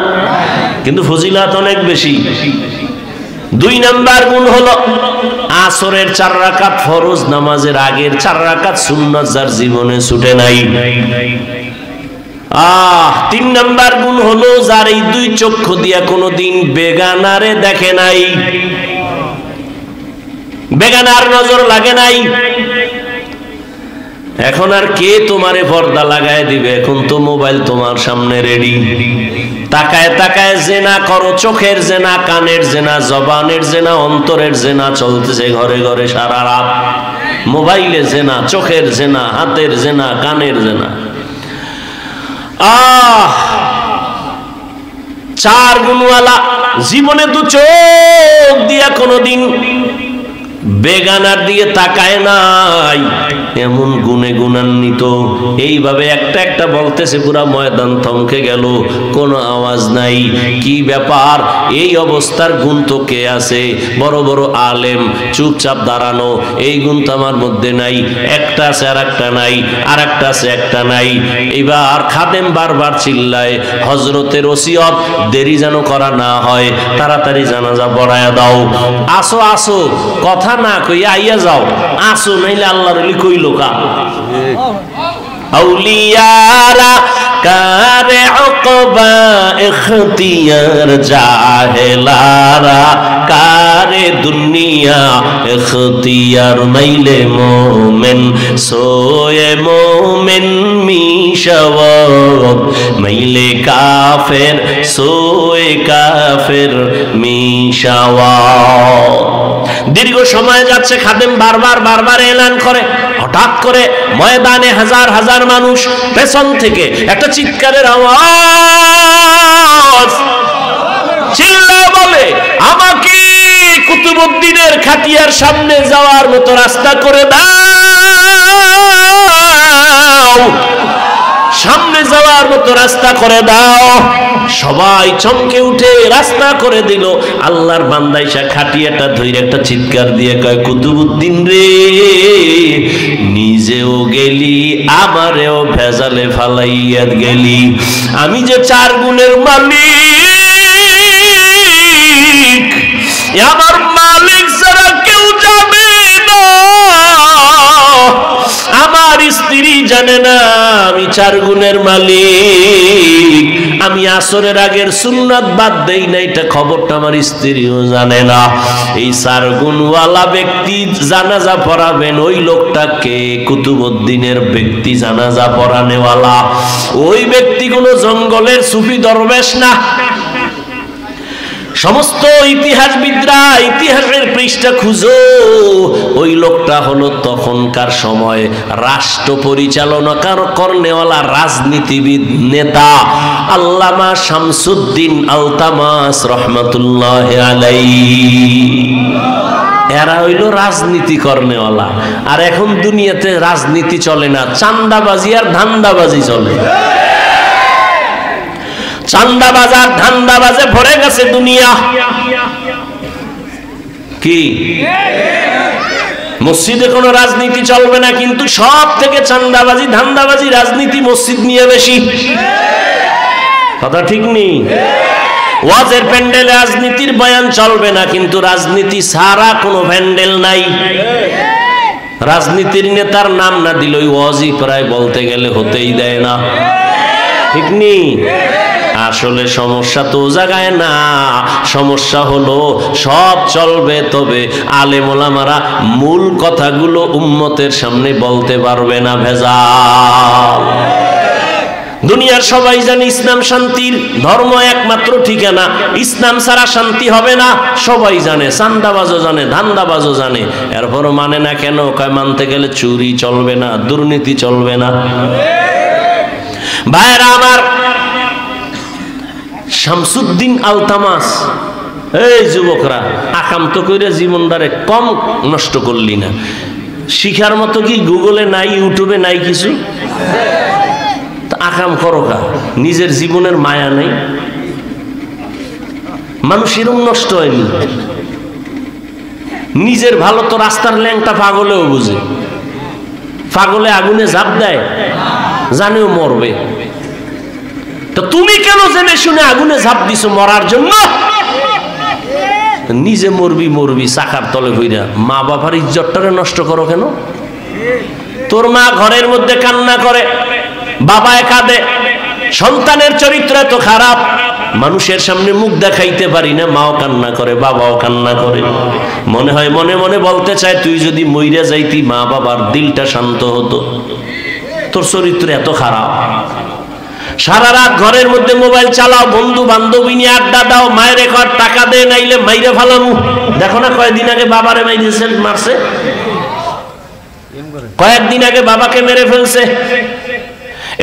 কিন্তু ফজিলত অনেক বেশি। 2 নাম্বার গুণ হলো আসরের 4 রাকাত ফরজ নামাজের আগের 4 রাকাত সুন্নাত, যার জীবনে ছুটে নাই। 3 নাম্বার গুণ হলো যার এই 2 চক্ষু দিয়া কোনোদিন বেগানারে দেখে নাই, বেগানার নজর লাগে নাই। এখন আর কে তোমারে পর্দা লাগায় দিবে? এখন তো মোবাইল তোমার সামনে রেডি। তাকায় তাকায় জেনা করো, চোখের জেনা, কানের জেনা, জবানের জেনা, অন্তরের জেনা চলতেছে ঘরে ঘরে সারা রাত। মোবাইলে জেনা, চোখের জেনা, হাতের জেনা, কানের জেনা। 4 গুণওয়ালা জীবনে দু চোখ দিয়া কোনোদিন বেগানার দিকে তাকায় নাই, এমন গুণে গুণান্বিত। এইভাবে একটা একটা বলতেছে, পুরা ময়দান থমকে গেল, কোনো আওয়াজ নাই। কি ব্যাপার? এই অবস্থার গুণ তো কে আছে? বড় বড় আলেম চুপচাপ দাঁড়ানো, এই গুণ তো আমার মধ্যে নাই। একটা আছে আর একটা নাই, আর একটা আছে একটা নাই। এবার খাদেম বারবার চিল্লায়, হজরতের ওসিয়ত দেরি যেন করা না হয়, তাড়াতাড়ি জানাজা পড়ায়া দাও। আসো আসো, কথা না কইয়া আইয়া যাও, আসো, নাইলে আল্লাহর ওলি কইল কা। আউলিয়ারা কারে উকবা ইখতিয়ার, জাহেলারা কারে দুনিয়া ইখতিয়ার। মাইলে মোমেন সোয়ে মোমেন মিশাওয়াব, মাইলে কাফের সোয়ে কাফের মিশাওয়াব। দীর্ঘ সময় যাচ্ছে, খাদেম বারবার এলান করে। হঠাৎ করে ময়দানে হাজার হাজার মানুষ, পেছন থেকে একটা চিৎকারের আওয়াজ, চিল্লায় বলে, আমাকে কুতুবউদ্দিনের খাটিয়ার সামনে যাওয়ার মতো রাস্তা করে দাও, সামনে যাওয়ার মতো রাস্তা করে দাও। সবাই চমকে উঠে রাস্তা করে দিল। আল্লাহর বান্দা ইসা খাটিয়াটা ধরে একটা চিৎকার দিয়ে কয়, কুতুবউদ্দিন রে, নিজেও গেলি, আমারেও ভেজালে ফালাইয়া গেলি। আমি যে 4 গুণের মালিক, আমার মালিক ছাড়া কেউ যাবে না। আমার স্ত্রী জানে না আমি 4 গুণের মালিক। আমি আসরের আগের সুন্নাত বাদ দেই না, এটা খবরটা আমার স্ত্রীও জানে না। এই 4 গুণওয়ালা ব্যক্তি জানাজা পড়াবেন, ওই লোকটাকে কুতুবউদ্দিনের ব্যক্তি জানাজা পড়ানেওয়ালা। ওই ব্যক্তি কোনো জঙ্গলের সুফি দরবেশ না। সমস্ত ইতিহাসবিদরা ইতিহাসের পৃষ্ঠা খুঁজো, ওই লোকটা হলো তখনকার সময় রাষ্ট্র পরিচালনা করনেওয়ালা রাজনীতিবিদ নেতা আল্লামা শামসুদ্দিন আলতামাস রহমাতুল্লাহ আলাইহি। এরা হইল রাজনীতি করনেওয়ালা। আর এখন দুনিয়াতে রাজনীতি চলে না, চান্দাবাজি আর ধান্দাবাজি চলে। চান্দা বাজার ধান্দা বাজে ভরে গেছে দুনিয়া। কি মসজিদে কোনো রাজনীতি চলবে না, কিন্তু সব থেকে চান্দাবাজি ধান্দাবাজি রাজনীতি মসজিদ নিয়ে বেশি। কথা ঠিক নেই? ওয়াজের প্যান্ডেলে রাজনীতির বয়ান চলবে না, কিন্তু রাজনীতি ছাড়া কোনো প্যান্ডেল নাই। রাজনীতির নেতার নাম না দিলে ওই ওয়াজই প্রায় বলতে গেলে হতেই দেয় না। ঠিক নেই? আসলে সমস্যা তো জায়গায় না, সমস্যা হলো সব চলবে, তবে আলেম ওলামারা মূল কথাগুলো উম্মতের সামনে বলতে পারবে না। ভেজাল। দুনিয়ার সবাই জানে ইসলাম শান্তির ধর্ম, একমাত্র ঠিকানা। ইসলাম ছাড়া শান্তি হবে না, সবাই জানে। চান্দাবাজও জানে, ধান্দাবাজও জানে, এরপরও মানে না কেন? কয় মানতে গেলে চুরি চলবে না, দুর্নীতি চলবে না। ভাইরা আমার, শামসুদ্দিন আলতামাস, এই যুবকরা, আকাম তো করে জীবনটারে কম নষ্ট করলি না। শিখার মতো কি গুগলে নাই, ইউটিউবে নাই কিছু? আকাম করো কা, নিজের জীবনের মায়া নেই। মানুষ এরকম নষ্ট হয়নি। নিজের ভালো তো রাস্তার ল্যাংটা পাগলেও বুঝে। পাগলে আগুনে ঝাঁপ দেয়, জানেও মরবে। তো তুমি কেন জেনে শুনে আগুনে ঝাঁপ দিছো মরার জন্য? নিজে মরবি চাকার তলে হইরা। মা বাবার ইজ্জতটারে নষ্ট করো কেন? তোর মা ঘরের মধ্যে কান্না করে, বাবায় কাঁদে, সন্তানের চরিত্র এত খারাপ, মানুষের সামনে মুখ দেখাইতে পারি না, মাও কান্না করে, বাবাও কান্না করে। মনে হয় মনে মনে বলতে চায়, তুই যদি মইরা যাইতি মা বাবার দিলটা শান্ত হতো। তোর চরিত্র এত খারাপ। সারা রাত ঘরের মধ্যে মোবাইল চালাও, বন্ধু বান্ধবী নিয়ে আড্ডা দাও, মায়ের ঘর টাকা দেয়, নাইলে মাইরে ফালামু। দেখো না কয়েকদিন আগে বাবারে মারছে, কয়েকদিন আগে বাবাকে মেরে ফেলছে।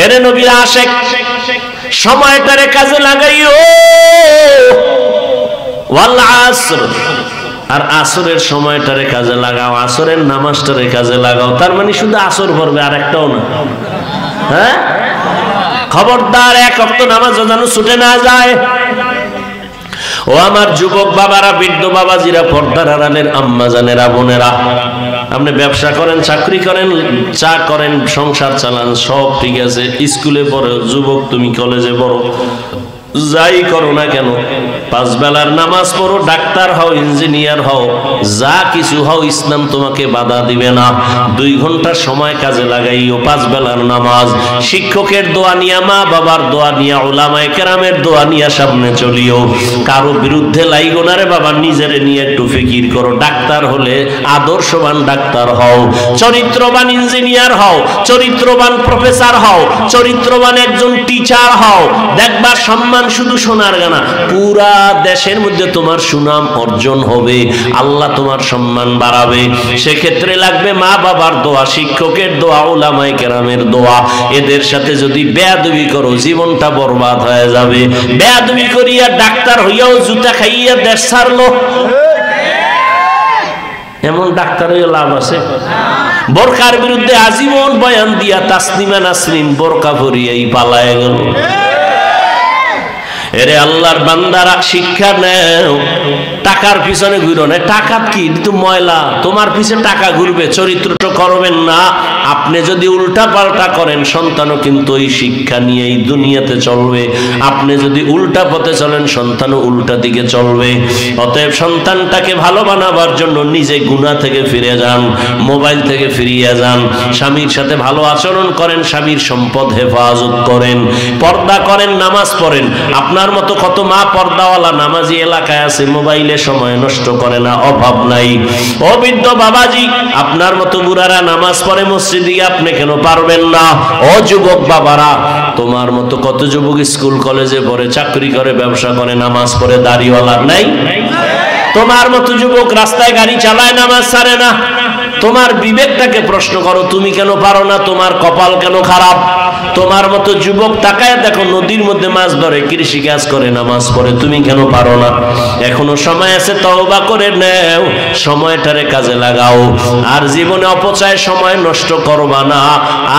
এরে নবীর আশেক, সময়টারে কাজে লাগাইও। ওয়াল আসর, আর আসরের সময়টারে কাজে লাগাও, আসরের নামাজটারে কাজে লাগাও। তার মানে শুধু আসর পড়বে, আর একটাও না। হ্যাঁ, খবরদার এক ওয়াক্ত নামাজ যেন ছুটে না যায়। ও আমার যুবক বাবারা, বৃদ্ধ বাবাজিরা, পর্দার আড়ালের আম্মা জানেরা, বোনেরা, আপনি ব্যবসা করেন, চাকরি করেন, চা করেন, সংসার চালান, সব ঠিক আছে। স্কুলে পড়ো, যুবক তুমি কলেজে পড়ো, যাই করো না কেন, 5 বেলার নামাজ পড়ো, ডাক্তার হও, ইঞ্জিনিয়ার হও, যা কিছু হও, ইসলাম তোমাকে বাধা দিবে না। 2 ঘন্টা সময় কাজে লাগাইও 5 বেলার নামাজ। শিক্ষকের দোয়া নিয়া, মা বাবার দোয়া নিয়া, উলামায়ে কেরামের দোয়া নিয়া সামনে চলিও। কারো বিরুদ্ধে লাইগো না রে বাবা, নিজেরে নিয়ে একটু ফিকির করো। ডাক্তার হলে আদর্শবান ডাক্তার হও, চরিত্রবান ইঞ্জিনিয়ার হও, চরিত্রবান প্রফেসর হও, চরিত্রবান একজন টিচার হও। দেখবা সম্মান শুধু শোনার গানা, পুরা দেশের মধ্যে তোমার সুনাম অর্জন হবে, আল্লাহ তোমার সম্মান বাড়াবে। সেক্ষেত্রে লাগবে মা বাবার দোয়া, শিক্ষকের দোয়া, উলামায়ে কেরামের দোয়া। এদের সাথে যদি বেয়াদবি করো, জীবনটা বরবাদ হয়ে যাবে। বেয়াদবি করিয়া ডাক্তার হইয়াও জুতা খাইয়া দেশ ছাড়লো, এমন ডাক্তারের লাভ আছে? বোরকার বিরুদ্ধে আজীবন বয়ান দিয়া তাসলিমা নাসরিন বোরকা পরিয়াই পালায় গেল। এরে আল্লাহর বান্দারা, শিক্ষা নেও, টাকার পিছনে ঘুরো না। টাকা কি তো ময়লা, তোমার পিছনে টাকা ঘুরবে, চরিত্রটা করবেন না। আপনি যদি উল্টা পাল্টা করেন, সন্তানও কিন্তু ওই শিক্ষা নিয়েই দুনিয়াতে চলবে। আপনি যদি উল্টা পথে চলেন, সন্তানও উল্টা দিকে চলবে। অতএব সন্তানটাকে ভালো বানাবার জন্য নিজে গুনাহ থেকে ফিরে যান, মোবাইল থেকে ফিরিয়ে যান, স্বামীর সাথে ভালো আচরণ করেন, স্বামীর সম্পদ হেফাজত করেন, পর্দা করেন, নামাজ পড়েন। আপনার মতো কত মা পর্দাওয়ালা নামাজি এলাকায় আছে, মোবাইলে সময় নষ্ট করে না, অভাব নাই। ও বৃদ্ধ বাবাজি, আপনার মতো বুড়ারা নামাজ পড়ে মসজিদে, আপনি কেন পারবেন না? ও যুবক বাবারা, তোমার মতো কত যুবক স্কুল কলেজে পড়ে, চাকরি করে, ব্যবসা করে, নামাজ পড়ে, দাড়িওয়ালা নাই? তোমার মতো যুবক রাস্তায় গাড়ি চালায়, নামাজ ছাড়ে না। তোমার বিবেকটাকে প্রশ্ন করো, তুমি কেন পারো না? তোমার কপাল কেন খারাপ? তোমার মতো যুবক তাকায় দেখো, নদীর মধ্যে মাছ ধরে, কৃষি কাজ করে, নামাজ পড়ে, তুমি কেন পারো না? এখনো সময় আছে, তওবা করে নেও, সময়টারে কাজে লাগাও। আর জীবনে অপচয় সময় নষ্ট করবা না,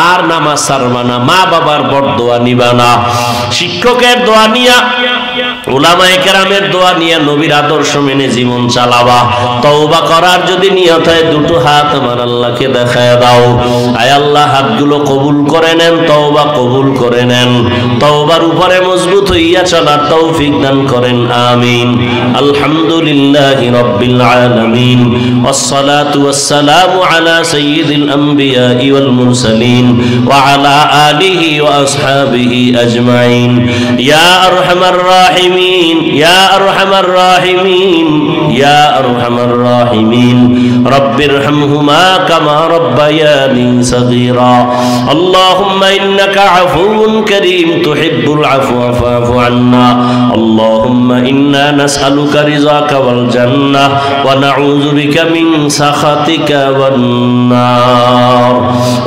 আর নামাজ ছাড়বা না, মা বাবার বরদোয়া নিবা না, শিক্ষকের দোয়া নিয়া, উলামায়ে কেরামের দোয়া নিয়ে, নবীর আদর্শ মেনে জীবন চালাবা। তওবা করার যদি নিয়ত হয়, দুটো হাত আমার আল্লাহকে দেখায় দাও। আয় আল্লাহ, হাতগুলো কবুল করে নেন, তওবা কবুল করে নেন, তওবার উপরে মজবুত হইয়া চলার তৌফিক দান করেন, আমিন। আলহামদুলিল্লাহি রাব্বিল আলামিন, ওয়াসসালাতু ওয়াসসালামু আলা সাইয়্যিদিল আমবিয়া ওয়াল মুরসালিন ওয়া আলা আলিহি ওয়া আসহাবিহি আজমাইন। ইয়া আরহামার রাহিমিন, ইয়া আরহামার রাহিমিন, ইয়া আরহামার রাহিমিন, রব্বিরহামহুমা কামা রব্বায়ানি সগীরা। আল্লাহুম্মা ইন্নাকা আফুউন কারীম তুহিব্বুল আফওয়া ফা'ফু আন্না। আল্লাহুম্মা ইন্না নাসআলুকা রিযাকা ওয়াল জান্নাহ ওয়া নাউযু বিকা মিন সাখাতিকা ওয়ান নার।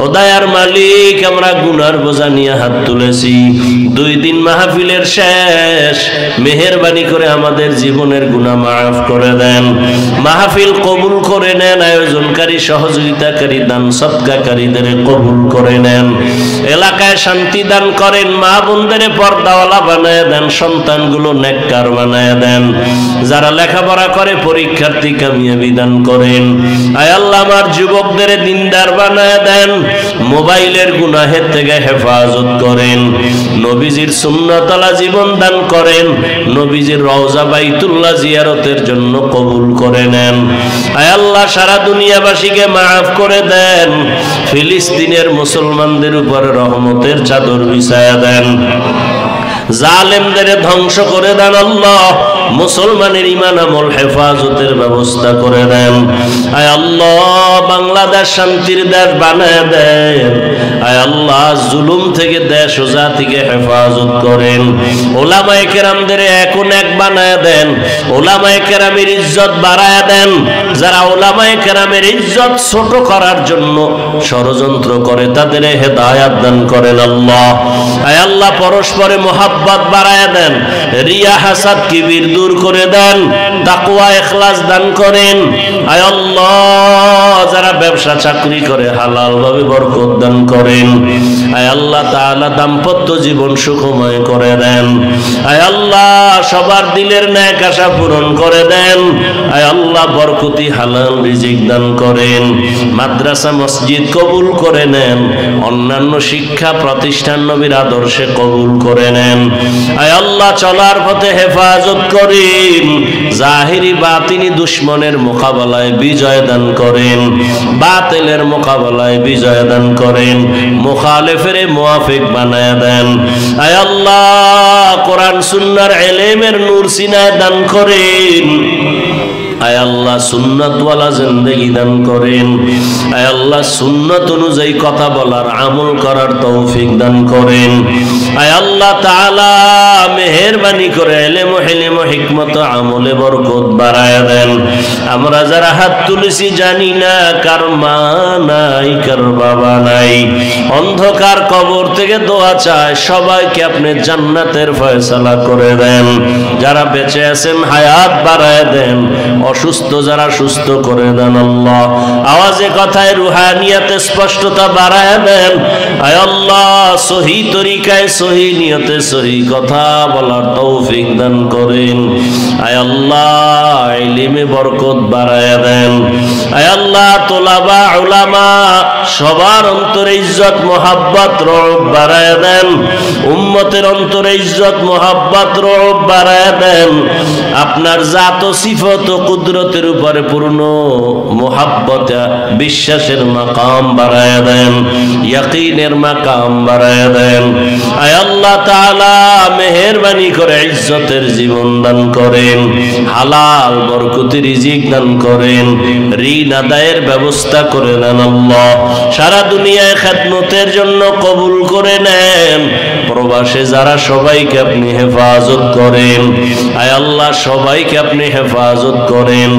ও দয়ার মালিক, আমরা গুনার বোঝা নিয়ে হাত তুলেছি। 2 দিন মাহফিলের শেষ, মেহেরবানি করে আমাদের জীবনের গুনাহ মাফ করে দেন, মাহফিল কবুল করে নেন, আয়োজনকারী, সহযোগিতাকারী, দান সদকাকারীদের কবুল করে নেন, এলাকায় শান্তি দান করেন, মা বোনদের পর্দাওয়ালা বানায় দেন, সন্তানগুলো নেককার বানায় দেন, যারা লেখাপড়া করে পরীক্ষার্থী কামিয়াবি দান করেন। আয় আল্লাহ, আমার যুবকদের দিনদার বানায় দেন, মোবাইলের গুনাহের থেকে হেফাজত করেন, নবীজির সুন্নতওয়ালা জীবন দান করেন, নবীজির রওজা বাইতুল্লাহ জিয়ারতের জন্য কবুল করে নেন। আয় আল্লাহ, সারা দুনিয়াবাসীকে মাফ করে দেন, ফিলিস্তিনের মুসলমানদের উপর রহমতের চাদর বিছায়া দেন, জালেমদের ধ্বংস করে দেন। আল্লাহ, মুসলমানের ঈমান আমল হেফাজতের ব্যবস্থা করে দেন। আয় আল্লাহ, বাংলাদেশ শান্তির দেশ বানায় দেন। আয় আল্লাহ জুলুম থেকে দেশ ও জাতিকে হেফাজত করেন। ওলামায়ে কেরামদের এখন এক বানায় দেন, ওলামায়ে কেরামের ইজ্জত বাড়ায় দেন। যারা ওলামায়ে কেরামের ইজ্জত ছোট করার জন্য ষড়যন্ত্র করে তাদের হেদায়াত দান করেন আল্লাহ। আয় আল্লাহ পরস্পরে মোহাব্বত বাড়ায় দেন, রিয়া হাসাদ কিবির দূর করে দেন, তাকওয়া ইখলাস দান করেন। আয় আল্লাহ যারা ব্যবসা চাকরি করে হালাল ভাবে বরকত দান করেন। আয় আল্লাহ তাআলা দাম্পত্য জীবন সুখময় করে দেন। আয় আল্লাহ সবার দিলের ন্যাক আশা পূরণ করে দেন। আয় আল্লাহ বরকতি হালাল রিজিক দান করেন। মাদ্রাসা মসজিদ কবুল করে নেন, অন্যান্য শিক্ষা প্রতিষ্ঠান নবীর আদর্শে কবুল করে নেন। আয় আল্লাহ চলার পথে হেফাজত করেন, জাহিরি বাতিনি দুশমনের মোকাবেলায় বিজয় দান করেন, বাতিলের মোকাবেলায় বিজয় দান করেন, মুখালিফের মুওয়াফিক বানায় দেন। আয় আল্লাহ কোরআন সুন্নাহর ইলমের নূর সিনায় দান করেন। আয় আল্লাহ সুন্নাতওয়ালা জিন্দেগি দান করেন। আয় আল্লাহ সুন্নাত অনুযায়ী কথা বলার আমল করার তৌফিক দান করেন। আয় আল্লাহ তাআলা মেহেরবানি করে ইলম ও হিলম ও হিকমত আমলে বরকত বাড়ায় দেন। আমরা যারা হাত তুলেছি জানি না কার মা নাই কার বাবা নাই, অন্ধকার কবর থেকে দোয়া চায় সবাইকে আপনি জান্নাতের ফয়সালা করে দেন। যারা বেঁচে আছেন হায়াত বাড়ায় দেন, অসুস্থ যারা সুস্থ করে দেন আল্লাহ। আওয়াজে কথায় রুহানিয়াতে স্পষ্টতা বাড়ায় দেন। আয় আল্লাহ সহি তরিকায় সহি নিয়তে সহি কথা বলার তৌফিক দান করেন। আয় আল্লাহ ইলমে বরকত বাড়ায় দেন। আয় আল্লাহ তোলাবা উলামা সবার অন্তরে ইজ্জত মোহাব্বত রব বাড়ায় দেন। উম্মতের অন্তরে ইজ্জত মোহাব্বত রব বাড়ায় দেন। আপনার জাত ও সিফত ও কুদরতের উপরে পূর্ণ মোহাব্বত বিশ্বাসের মাকাম বাড়ায় দেন, ইয়াকিনের মাকাম বাড়ায় দেন। আয় আল্লাহ তাআলা মেহেরবানি করে ইজ্জতের জীবন দান করেন, হালাল বরকতি রিজিক দান করেন, ঋণ আদায়ের ব্যবস্থা করে দেন আল্লাহ। সারা দুনিয়ায় খেদমতের জন্য কবুল করে নেন। প্রবাসে যারা সবাইকে আপনি হেফাজত করেন। আয় আল্লাহ সবাইকে আপনি হেফাজত করেন,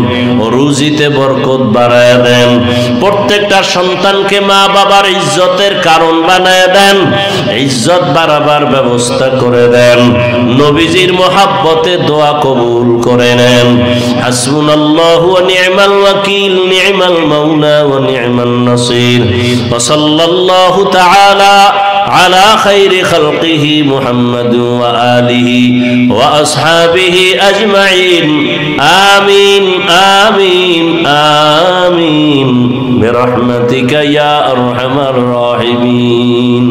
রুজিতে বরকত বাড়ায় দেন। প্রত্যেকটা সন্তানকে মা বাবার ইজ্জতের কারণ বানায় দেন, ইজ্জত বাড়াবার ব্যবস্থা করে দেন। নবীজির মোহাব্বতে দোয়া কবুল করে নেন। হাসবুনাল্লাহু ওয়া নি'মাল ওয়াকিল, নি'মাল মাওলা ওয়া নি'মান নাসির। ওয়া সাল্লাল্লাহু তাআলা على خير خلقه محمد وآله وأصحابه أجمعين آمين آمين آمين برحمتك يا أرحم الراحمين.